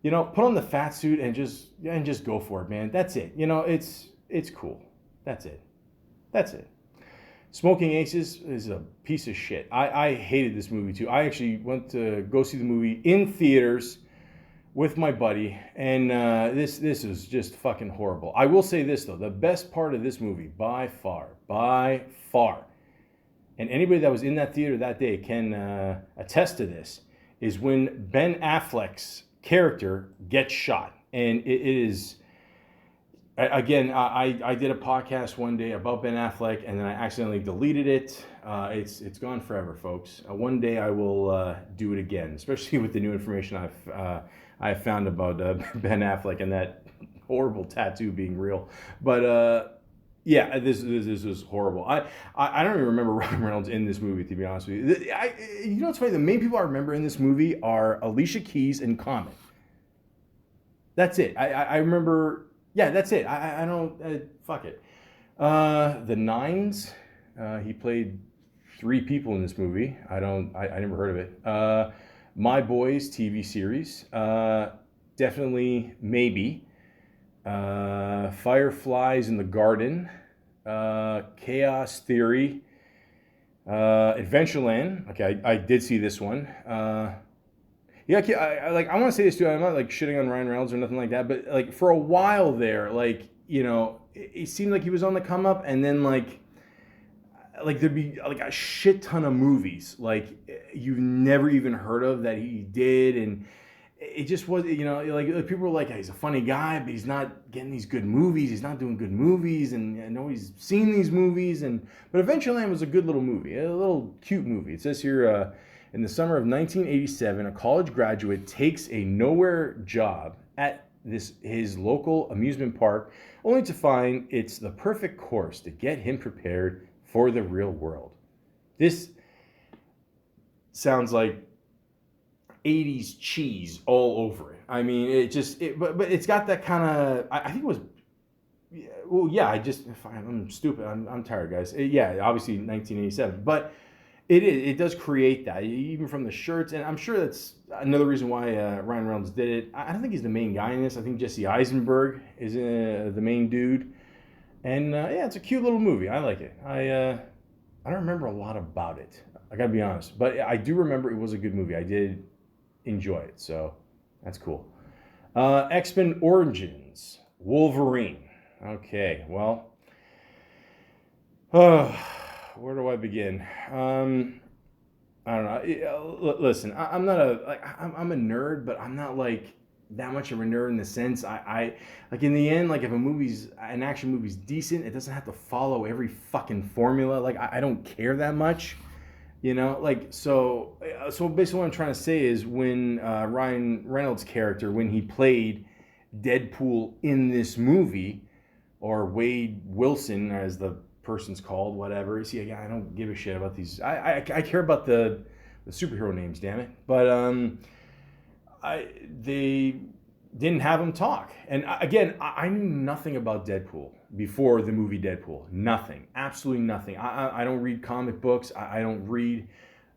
put on the fat suit and just go for it, man. That's it. It's cool. That's it. Smoking Aces is a piece of shit. I hated this movie too. I actually went to go see the movie in theaters with my buddy, and this is just fucking horrible. I will say this though, the best part of this movie by far, and anybody that was in that theater that day can attest to this, is when Ben Affleck's character gets shot. And it is, again, I did a podcast one day about Ben Affleck, and then I accidentally deleted it. It's gone forever, folks. One day I will do it again, especially with the new information I've found about Ben Affleck and that horrible tattoo being real. But yeah, this was horrible. I don't even remember Ryan Reynolds in this movie, to be honest with you. What's funny? The main people I remember in this movie are Alicia Keys and Common. That's it. I remember. Yeah, that's it. I don't. Fuck it. The Nines. He played 3 people in this movie. I never heard of it. My Boys TV series. Definitely maybe. Fireflies in the Garden. Chaos Theory. Adventureland. Okay, I did see this one. Yeah, I want to say this too. I'm not like shitting on Ryan Reynolds or nothing like that, but like for a while there, it seemed like he was on the come up, and then like there'd be like a shit ton of movies like you've never even heard of that he did, and it just was, like people were like, he's a funny guy, but he's not getting these good movies. He's not doing good movies, and nobody's seen these movies, but Adventureland was a good little movie, a little cute movie. It says here. In the summer of 1987, a college graduate takes a nowhere job at his local amusement park, only to find it's the perfect course to get him prepared for the real world. This sounds like 80s cheese all over it. I mean, but it's got that kind of, I think it was, well, yeah, I'm stupid. I'm tired, guys. Yeah, obviously 1987, but it does create that, even from the shirts, and I'm sure that's another reason why Ryan Reynolds did it. I don't think he's the main guy in this. I think Jesse Eisenberg is the main dude, and yeah, it's a cute little movie. I like it. I don't remember a lot about it. I gotta be honest, but I do remember it was a good movie. I did enjoy it, so that's cool. X-Men Origins Wolverine. Okay, well, where do I begin? I don't know. Listen, I'm not I'm a nerd, but I'm not like that much of a nerd in the sense I like in the end, like if an action movie's decent, it doesn't have to follow every fucking formula. Like I don't care that much. Like so basically what I'm trying to say is when Ryan Reynolds' character, when he played Deadpool in this movie, or Wade Wilson as the person's called, whatever. See, I don't give a shit about these. I care about the superhero names, damn it. But they didn't have him talk. And again, I knew nothing about Deadpool before the movie Deadpool. Nothing, absolutely nothing. I don't read comic books. I don't read.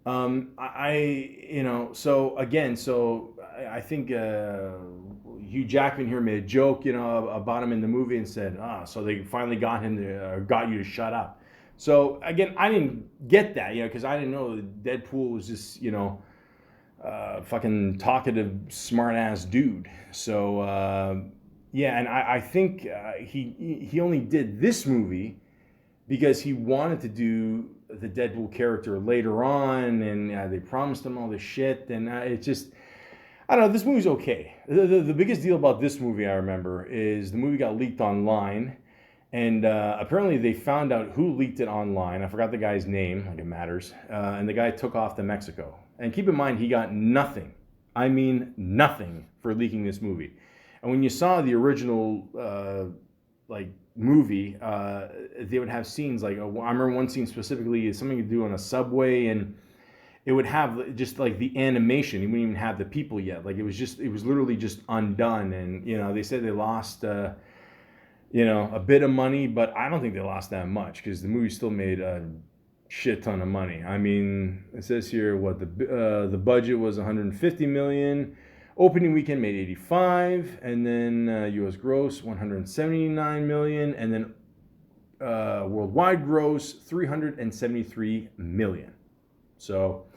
So I think Hugh Jackman here made a joke, about him in the movie and said, so they finally got you to shut up. So again, I didn't get that, because I didn't know that Deadpool was just, fucking talkative, smart ass dude. So yeah, and I think he only did this movie because he wanted to do the Deadpool character later on, and they promised him all this shit, and it just, I don't know, this movie's okay. The biggest deal about this movie, I remember, is the movie got leaked online, and apparently they found out who leaked it online. I forgot the guy's name, like it matters, and the guy took off to Mexico. And keep in mind, he got nothing. I mean nothing for leaking this movie. And when you saw the original movie, they would have scenes like, I remember one scene specifically is something to do on a subway, and it would have just like the animation. It wouldn't even have the people yet. Like it was literally just undone. And they said they lost a bit of money, but I don't think they lost that much because the movie still made a shit ton of money. I mean, it says here what the budget was 150 million. Opening weekend made 85, and then U.S. gross 179 million, and then worldwide gross 373 million. So,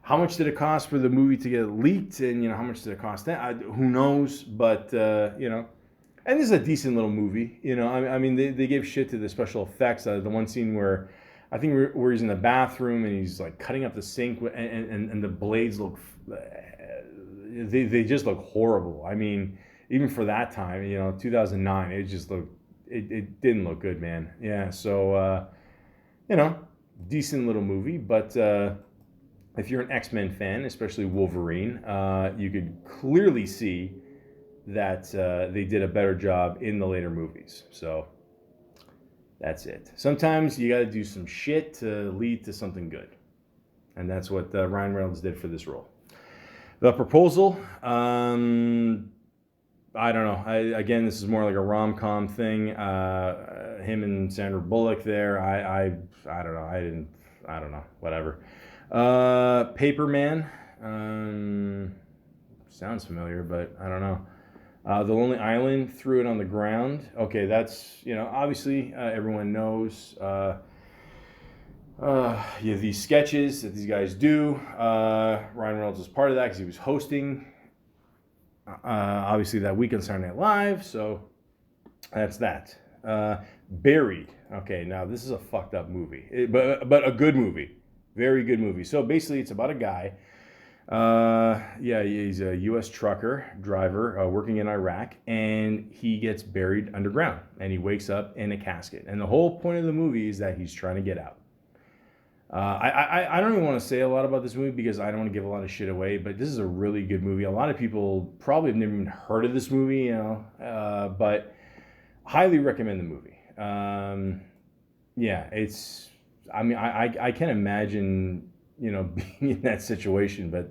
how much did it cost for the movie to get leaked, and how much did it cost that? Who knows? But and this is a decent little movie. I mean, they gave shit to the special effects. The one scene where I think where he's in the bathroom and he's like cutting up the sink, and the blades look. They just look horrible. I mean, even for that time, 2009, it didn't look good, man. Yeah, so decent little movie, but if you're an X-Men fan, especially Wolverine, you could clearly see that they did a better job in the later movies. So that's it. Sometimes you got to do some shit to lead to something good, and that's what Ryan Reynolds did for this role. The Proposal, I don't know. Again, this is more like a rom-com thing. Him and Sandra Bullock there. I don't know. I don't know. Whatever. Paperman. Sounds familiar, but I don't know. The Lonely Island, Threw It on the Ground. Okay, that's, obviously everyone knows. You have these sketches that these guys do. Ryan Reynolds is part of that because he was hosting, obviously, that week on Saturday Night Live. So that's that. Buried. Okay, now this is a fucked up movie, but a good movie, very good movie. So basically, it's about a guy. He's a U.S. trucker driver working in Iraq, and he gets buried underground, and he wakes up in a casket. And the whole point of the movie is that he's trying to get out. I don't even want to say a lot about this movie because I don't want to give a lot of shit away. But this is a really good movie. A lot of people probably have never even heard of this movie, but highly recommend the movie. Yeah, it's. I mean, I can't imagine being in that situation, but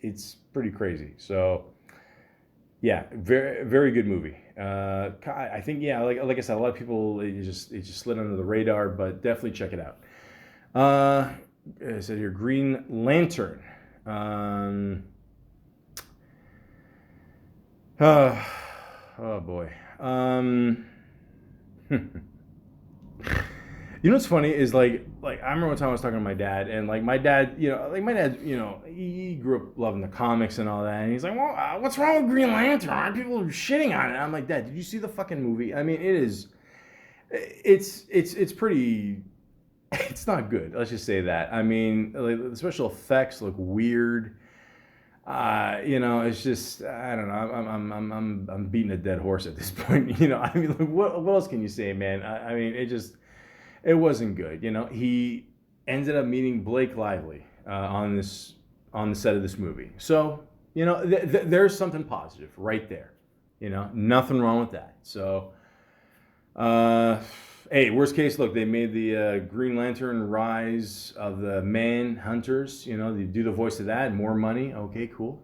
it's pretty crazy. So yeah, very very good movie. I think yeah, like I said, a lot of people it just slid under the radar, but definitely check it out. Uh, I said here, Green Lantern. Um, uh, oh boy. You know what's funny is I remember one time I was talking to my dad, and like my dad, he grew up loving the comics and all that, and he's like, well, what's wrong with Green Lantern? Aren't people shitting on it? I'm like, Dad, did you see the fucking movie? I mean, it's pretty. It's not good. Let's just say that. I mean, like, the special effects look weird. It's just I don't know. I'm beating a dead horse at this point. I mean, like, what else can you say, man? I mean, it wasn't good. He ended up meeting Blake Lively on the set of this movie. So there's something positive right there. Nothing wrong with that. So. Hey, worst case, look, they made the Green Lantern Rise of the Manhunters. They do the voice of that, more money. Okay, cool.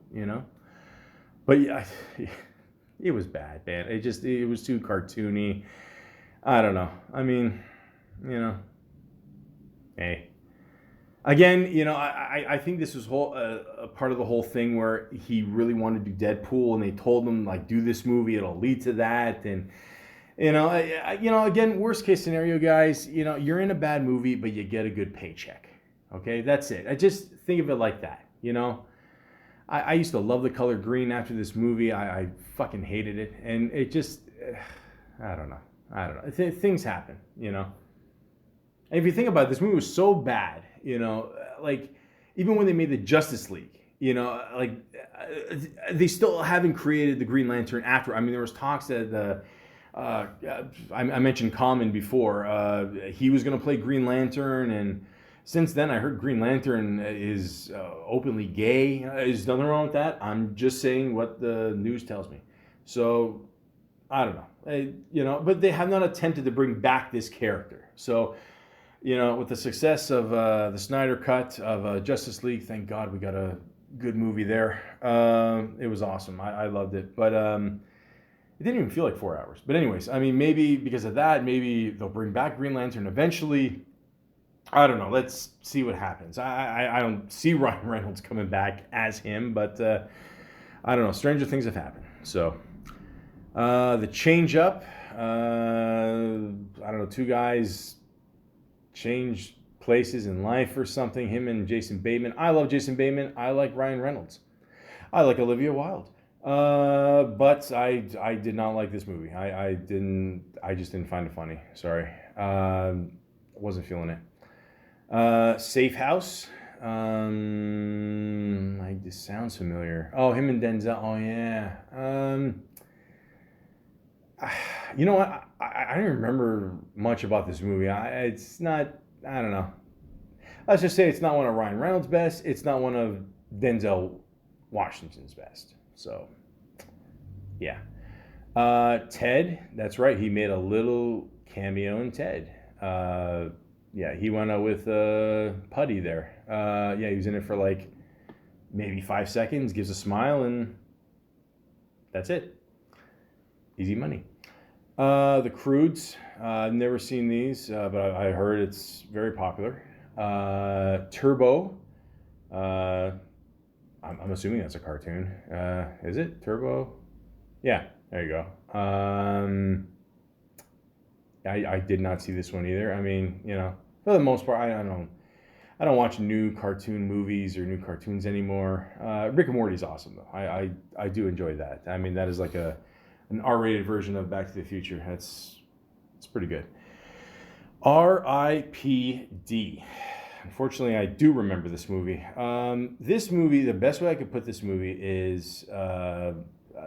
But yeah, it was bad, man. It was too cartoony. I don't know. I mean, hey. Again, I think this was a part of the whole thing where he really wanted to do Deadpool, and they told him like, do this movie, it'll lead to that, and. Again, worst case scenario, guys, you're in a bad movie, but you get a good paycheck. Okay, that's it. I just think of it like that. I used to love the color green after this movie. I fucking hated it. And it just, I don't know. Things happen, And if you think about it, this movie was so bad, like even when they made the Justice League, they still haven't created the Green Lantern after. I mean, there was talks that I mentioned Common before. He was going to play Green Lantern, and since then I heard Green Lantern is openly gay. There's nothing wrong with that. I'm just saying what the news tells me. So I don't know. But they have not attempted to bring back this character. So with the success of the Snyder Cut of Justice League, thank God we got a good movie there. It was awesome. I loved it, but. It didn't even feel like 4 hours. But anyways, I mean, maybe because of that, maybe they'll bring back Green Lantern eventually. I don't know. Let's see what happens. I don't see Ryan Reynolds coming back as him, but I don't know. Stranger things have happened. So the change up. I don't know. Two guys change places in life or something. Him and Jason Bateman. I love Jason Bateman. I like Ryan Reynolds. I like Olivia Wilde. But I did not like this movie. I just didn't find it funny. Sorry. Wasn't feeling it. Safe House. This sounds familiar. Oh, him and Denzel. Oh yeah. You know what? I don't remember much about this movie. It's not. I don't know. Let's just say it's not one of Ryan Reynolds' best. It's not one of Denzel Washington's best. So, yeah. Ted, that's right. He made a little cameo in Ted. Yeah, he went out with Putty there. Yeah, he was in it for like maybe 5 seconds, gives a smile, and that's it. Easy money. The Croods. I've never seen these, but I heard it's very popular. Turbo. I'm assuming that's a cartoon. Is it? Turbo? Yeah, there you go. I did not see this one either. I mean, for the most part, I don't watch new cartoon movies or new cartoons anymore. Rick and Morty's awesome though. I do enjoy that. I mean, that is like an R-rated version of Back to the Future. It's pretty good. R.I.P.D. Unfortunately, I do remember this movie. This movie, the best way I could put this movie is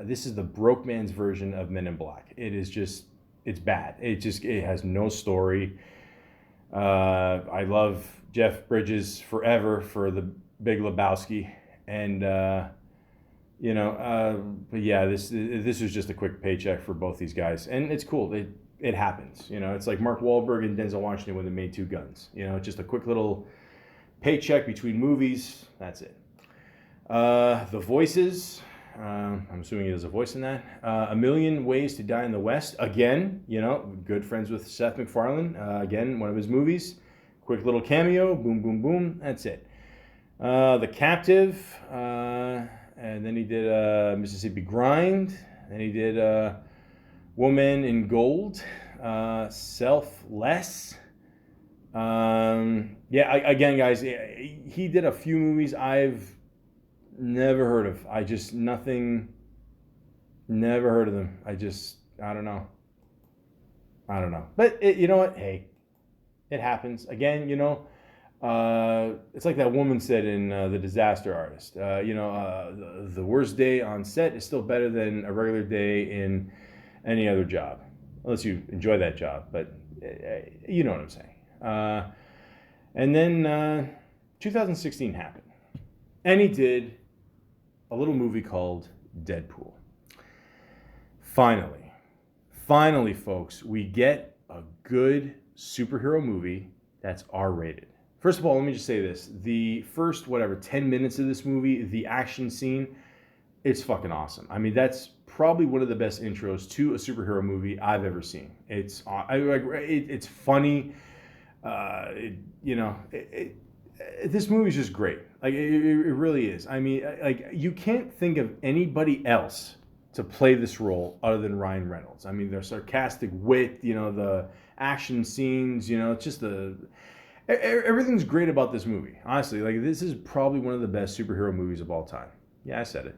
this is the broke man's version of Men in Black. It's bad. It has no story. I love Jeff Bridges forever for the Big Lebowski, and but yeah, this was just a quick paycheck for both these guys, and it's cool. It happens. It's like Mark Wahlberg and Denzel Washington when they made Two Guns. Just a quick little paycheck between movies. That's it. The Voices. I'm assuming he has a voice in that. A Million Ways to Die in the West. Again, good friends with Seth MacFarlane. Again, one of his movies. Quick little cameo. Boom, boom, boom. That's it. The Captive. And then he did Mississippi Grind. Then he did Woman in Gold. Selfless. Again, guys, he did a few movies I've never heard of. Never heard of them. I don't know. But you know what? Hey, it happens. Again, it's like that woman said in The Disaster Artist. The worst day on set is still better than a regular day in any other job. Unless you enjoy that job, but you know what I'm saying. And then 2016 happened. And he did a little movie called Deadpool. Finally, folks, we get a good superhero movie that's R-rated. First of all, let me just say this. The first, 10 minutes of this movie, the action scene, it's fucking awesome. I mean, that's probably one of the best intros to a superhero movie I've ever seen. It's funny. This movie's just great. Like, it really is. I mean, like, you can't think of anybody else to play this role other than Ryan Reynolds. I mean, their sarcastic wit, the action scenes, it's just everything's great about this movie. Honestly, like, this is probably one of the best superhero movies of all time. Yeah, I said it.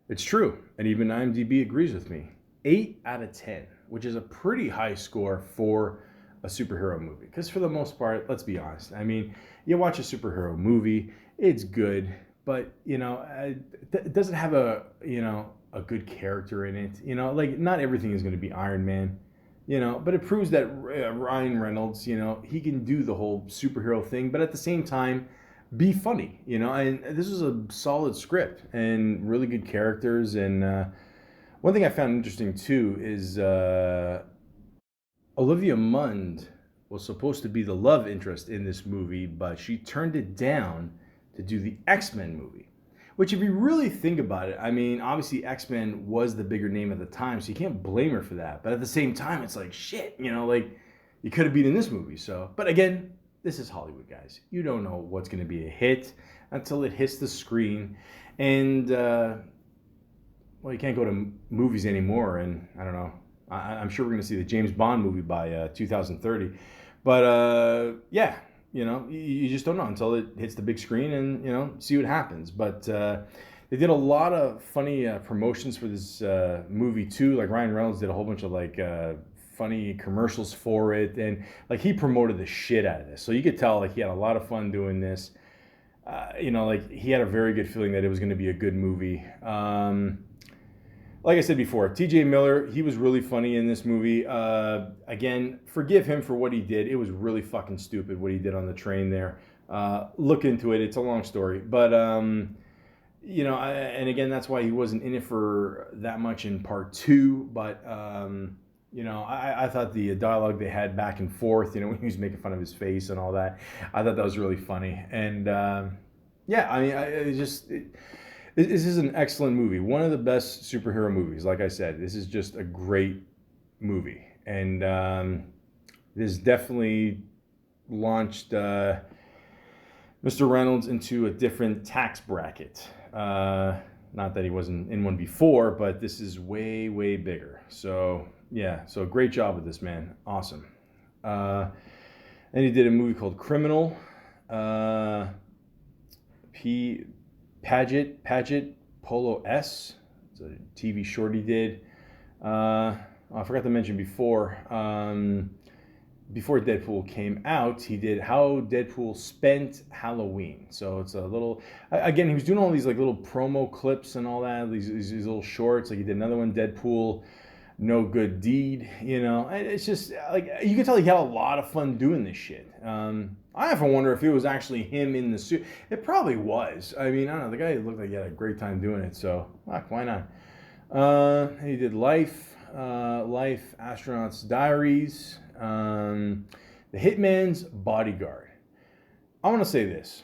It's true, and even IMDb agrees with me. 8 out of 10, which is a pretty high score for a superhero movie. Because for the most part, let's be honest. I mean, you watch a superhero movie, it's good, but it doesn't have a good character in it. Like, not everything is going to be Iron Man. But it proves that Ryan Reynolds, he can do the whole superhero thing, but at the same time, be funny, and this is a solid script and really good characters. And one thing I found interesting too is Olivia Munn was supposed to be the love interest in this movie, but she turned it down to do the X-Men movie. Which, if you really think about it, I mean, obviously X-Men was the bigger name at the time, so you can't blame her for that. But at the same time, it's like, shit, like, you could have been in this movie. So, but again, this is Hollywood, guys. You don't know what's going to be a hit until it hits the screen. And, you can't go to movies anymore. And I don't know. I'm sure we're going to see the James Bond movie by 2030. But, you just don't know until it hits the big screen and, see what happens. But they did a lot of funny promotions for this movie, too. Like, Ryan Reynolds did a whole bunch of, funny commercials for it. And, he promoted the shit out of this. So you could tell, he had a lot of fun doing this. He had a very good feeling that it was going to be a good movie. Like I said before, TJ Miller, he was really funny in this movie. Again, forgive him for what he did. It was really fucking stupid what he did on the train there. Look into it. It's a long story. But, and again, that's why he wasn't in it for that much in part 2. But, I thought the dialogue they had back and forth, when he was making fun of his face and all that, I thought that was really funny. And, this is an excellent movie. One of the best superhero movies. Like I said, this is just a great movie. And this definitely launched Mr. Reynolds into a different tax bracket. Not that he wasn't in one before, but this is way, way bigger. So, yeah. So, great job with this, man. Awesome. And he did a movie called Criminal. Paget Polo S. It's a TV short he did. I forgot to mention before Deadpool came out, he did How Deadpool Spent Halloween. So it's a little, again, he was doing all these little promo clips and all that, these little shorts. He did another one, Deadpool no good deed. It's just like you can tell he had a lot of fun doing this shit. I often wonder if it was actually him in the suit. It probably was. I mean, I don't know. The guy looked like he had a great time doing it, so why not? He did Life, Astronaut's Diaries, The Hitman's Bodyguard. I want to say this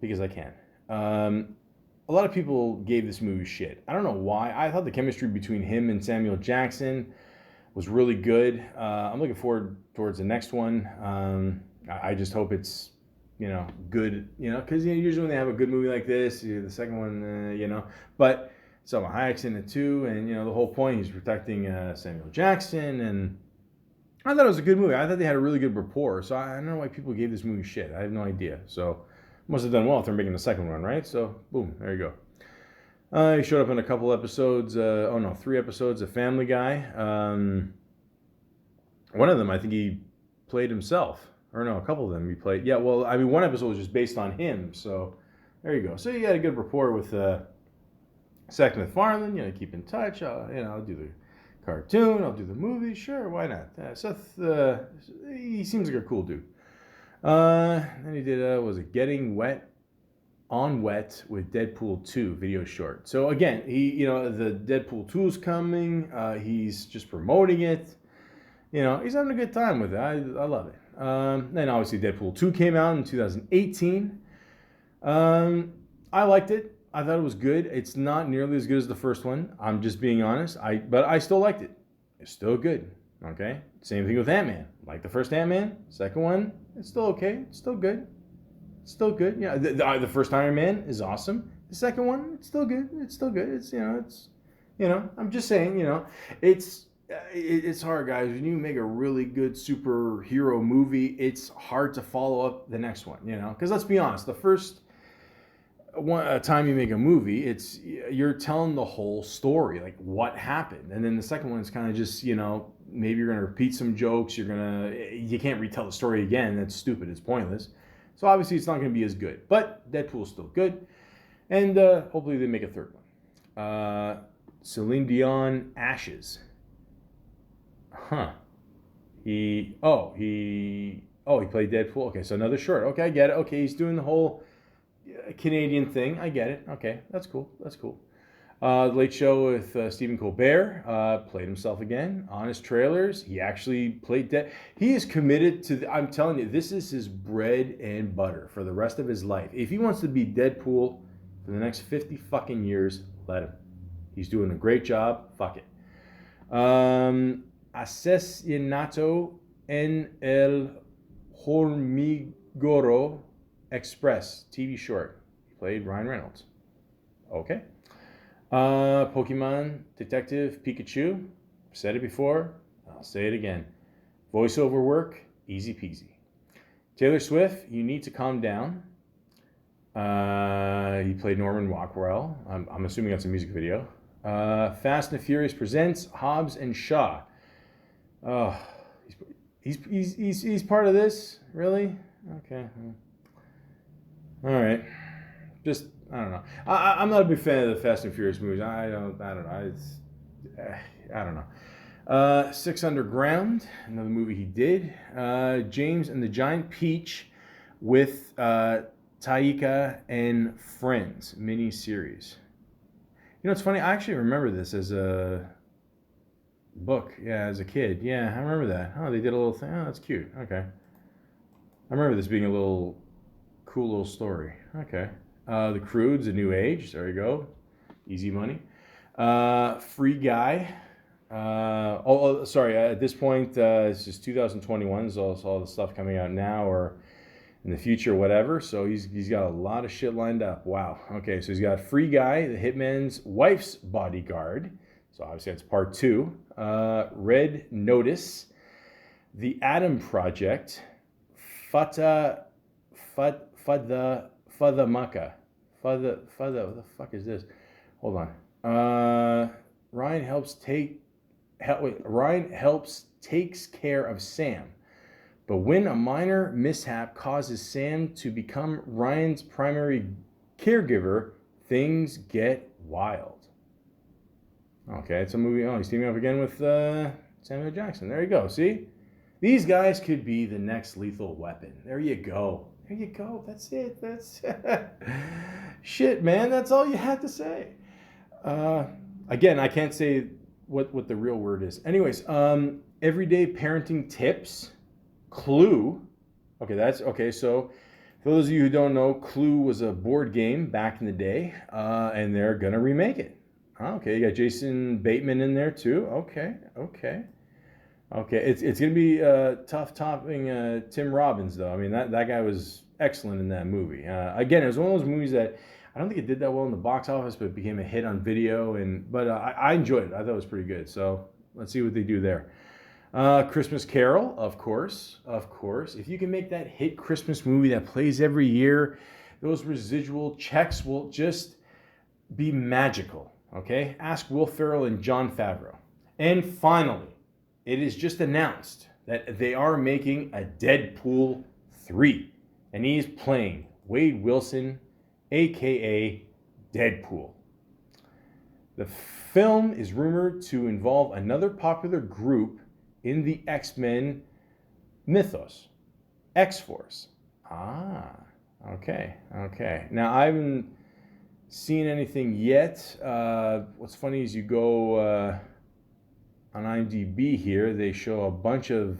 because I can. A lot of people gave this movie shit. I don't know why. I thought the chemistry between him and Samuel Jackson was really good. I'm looking forward towards the next one. I just hope it's, good, because usually when they have a good movie like this, the second one, but Salma Hayek's in it too, and the whole point, he's protecting Samuel Jackson, and I thought it was a good movie. I thought they had a really good rapport, so I don't know why people gave this movie shit. I have no idea. So must have done well if they're making the second one, right? So boom, there you go. He showed up in a couple episodes. 3 episodes of Family Guy. One of them, I think he played himself. Or no, a couple of them he played. Yeah, well, I mean, one episode was just based on him. So there you go. So you had a good rapport with Seth MacFarlane. Keep in touch. I'll do the cartoon. I'll do the movie. Sure, why not? Seth, he seems like a cool dude. Then he did, was it Getting Wet on Wet with Deadpool 2 video short. So again, he, the Deadpool 2 is coming. He's just promoting it. He's having a good time with it. I love it. Then obviously Deadpool 2 came out in 2018. I liked it. I thought it was good. It's not nearly as good as the first one. I'm just being honest. But I still liked it. It's still good. Okay? Same thing with Ant-Man. Like the first Ant-Man. Second one, it's still okay. It's still good. It's still good. Yeah, the first Iron Man is awesome. The second one, it's still good. It's still good. I'm just saying, it's hard, guys. When you make a really good superhero movie, it's hard to follow up the next one, because let's be honest, the first time you make a movie, you're telling the whole story, like what happened, and then the second one is kind of just, maybe you're gonna repeat some jokes. You can't retell the story again. That's stupid. It's pointless. So obviously it's not gonna be as good. But Deadpool's still good, and hopefully they make a third one. Celine Dion, Ashes. Huh. He played Deadpool. Okay, so another short. Okay, I get it. Okay, he's doing the whole Canadian thing. I get it. Okay, that's cool. Late Show with Stephen Colbert, played himself again. Honest Trailers, he actually played he is committed to, I'm telling you, this is his bread and butter for the rest of his life. If he wants to be Deadpool for the next 50 fucking years, let him. He's doing a great job. Fuck it. Asesinato en el Hormiguero Express, TV short. He played Ryan Reynolds. Okay. Pokemon Detective Pikachu. Said it before. I'll say it again. Voiceover work, easy peasy. Taylor Swift, You Need to Calm Down. He played Norman Rockwell. I'm assuming that's a music video. Fast and Furious presents Hobbs and Shaw. Oh, he's part of this, really? Okay. All right. Just I don't know. I'm not a big fan of the Fast and Furious movies. I don't know. I don't know. Six Underground, another movie he did. James and the Giant Peach with Taika and Friends mini-series. It's funny. I actually remember this as a book. Yeah, as a kid. Yeah, I remember that. Oh, they did a little thing. Oh, that's cute. Okay. I remember this being a cool little story. Okay. The Croods, A New Age. There you go. Easy money. Free Guy. Sorry. At this point, it's just 2021. There's all the stuff coming out now or in the future, whatever. So he's got a lot of shit lined up. Wow. Okay, so he's got Free Guy, The Hitman's Wife's Bodyguard. So obviously that's part 2. Red Notice, The Adam Project, Fada Maka. What the fuck is this? Hold on. Ryan takes care of Sam. But when a minor mishap causes Sam to become Ryan's primary caregiver, things get wild. Okay, it's a movie. Oh, he's teaming up again with Samuel Jackson. There you go. See? These guys could be the next Lethal Weapon. There you go. There you go. That's it. That's shit, man. That's all you had to say. Uh, Again, I can't say what the real word is. Anyways, everyday parenting tips. Clue. Okay, that's okay. So, for those of you who don't know, Clue was a board game back in the day, and they're gonna remake it. Okay, you got Jason Bateman in there too. Okay, okay. Okay, it's gonna be tough topping Tim Robbins though. I mean that guy was excellent in that movie. Again, it was one of those movies that I don't think it did that well in the box office, but it became a hit on video. But I enjoyed it. I thought it was pretty good. So let's see what they do there. Christmas Carol, of course, of course. If you can make that hit Christmas movie that plays every year, those residual checks will just be magical. Okay, ask Will Ferrell and Jon Favreau. And finally, it is just announced that they are making a Deadpool 3. And he's playing Wade Wilson, aka Deadpool. The film is rumored to involve another popular group in the X-Men mythos, X-Force. Ah, okay, okay. Now, I haven't seen anything yet. What's funny is you go on IMDb here, they show a bunch of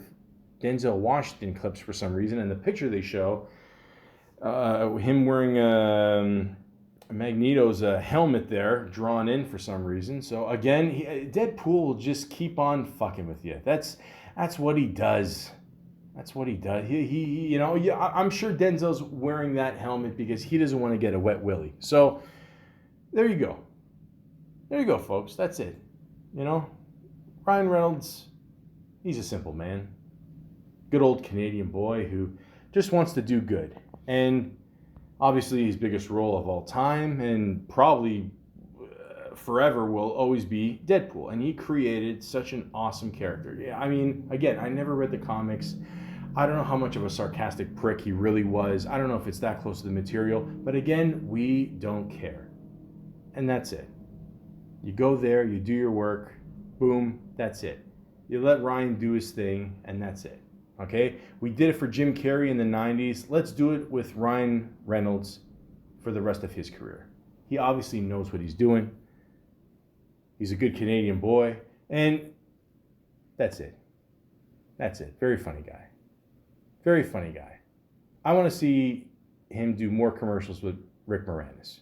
Denzel Washington clips for some reason, and the picture they show, him wearing Magneto's helmet there, drawn in for some reason. So again, Deadpool will just keep on fucking with you. That's what he does. That's what he does. He I'm sure Denzel's wearing that helmet because he doesn't want to get a wet willy. So there you go. There you go, folks. That's it. Ryan Reynolds, he's a simple man. Good old Canadian boy who just wants to do good. And obviously his biggest role of all time and probably forever will always be Deadpool. And he created such an awesome character. Yeah, I mean, again, I never read the comics. I don't know how much of a sarcastic prick he really was. I don't know if it's that close to the material. But again, we don't care. And that's it. You go there, you do your work, boom, that's it. You let Ryan do his thing, and that's it. Okay? We did it for Jim Carrey in the 90s. Let's do it with Ryan Reynolds for the rest of his career. He obviously knows what he's doing. He's a good Canadian boy, and that's it. That's it. Very funny guy. Very funny guy. I want to see him do more commercials with Rick Moranis.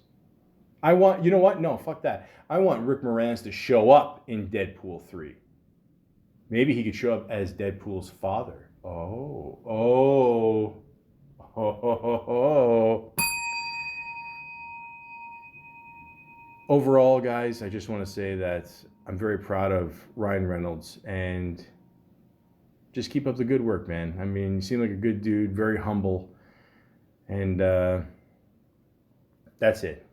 You know what? No, fuck that. I want Rick Moranis to show up in Deadpool 3. Maybe he could show up as Deadpool's father. Oh. Overall, guys, I just want to say that I'm very proud of Ryan Reynolds and just keep up the good work, man. I mean, you seem like a good dude, very humble, and that's it.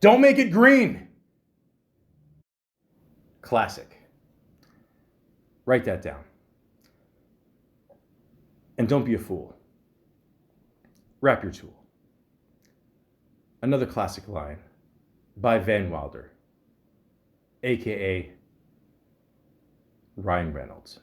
Don't make it green. Classic. Write that down. And don't be a fool. Wrap your tool. Another classic line by Van Wilder, aka Ryan Reynolds.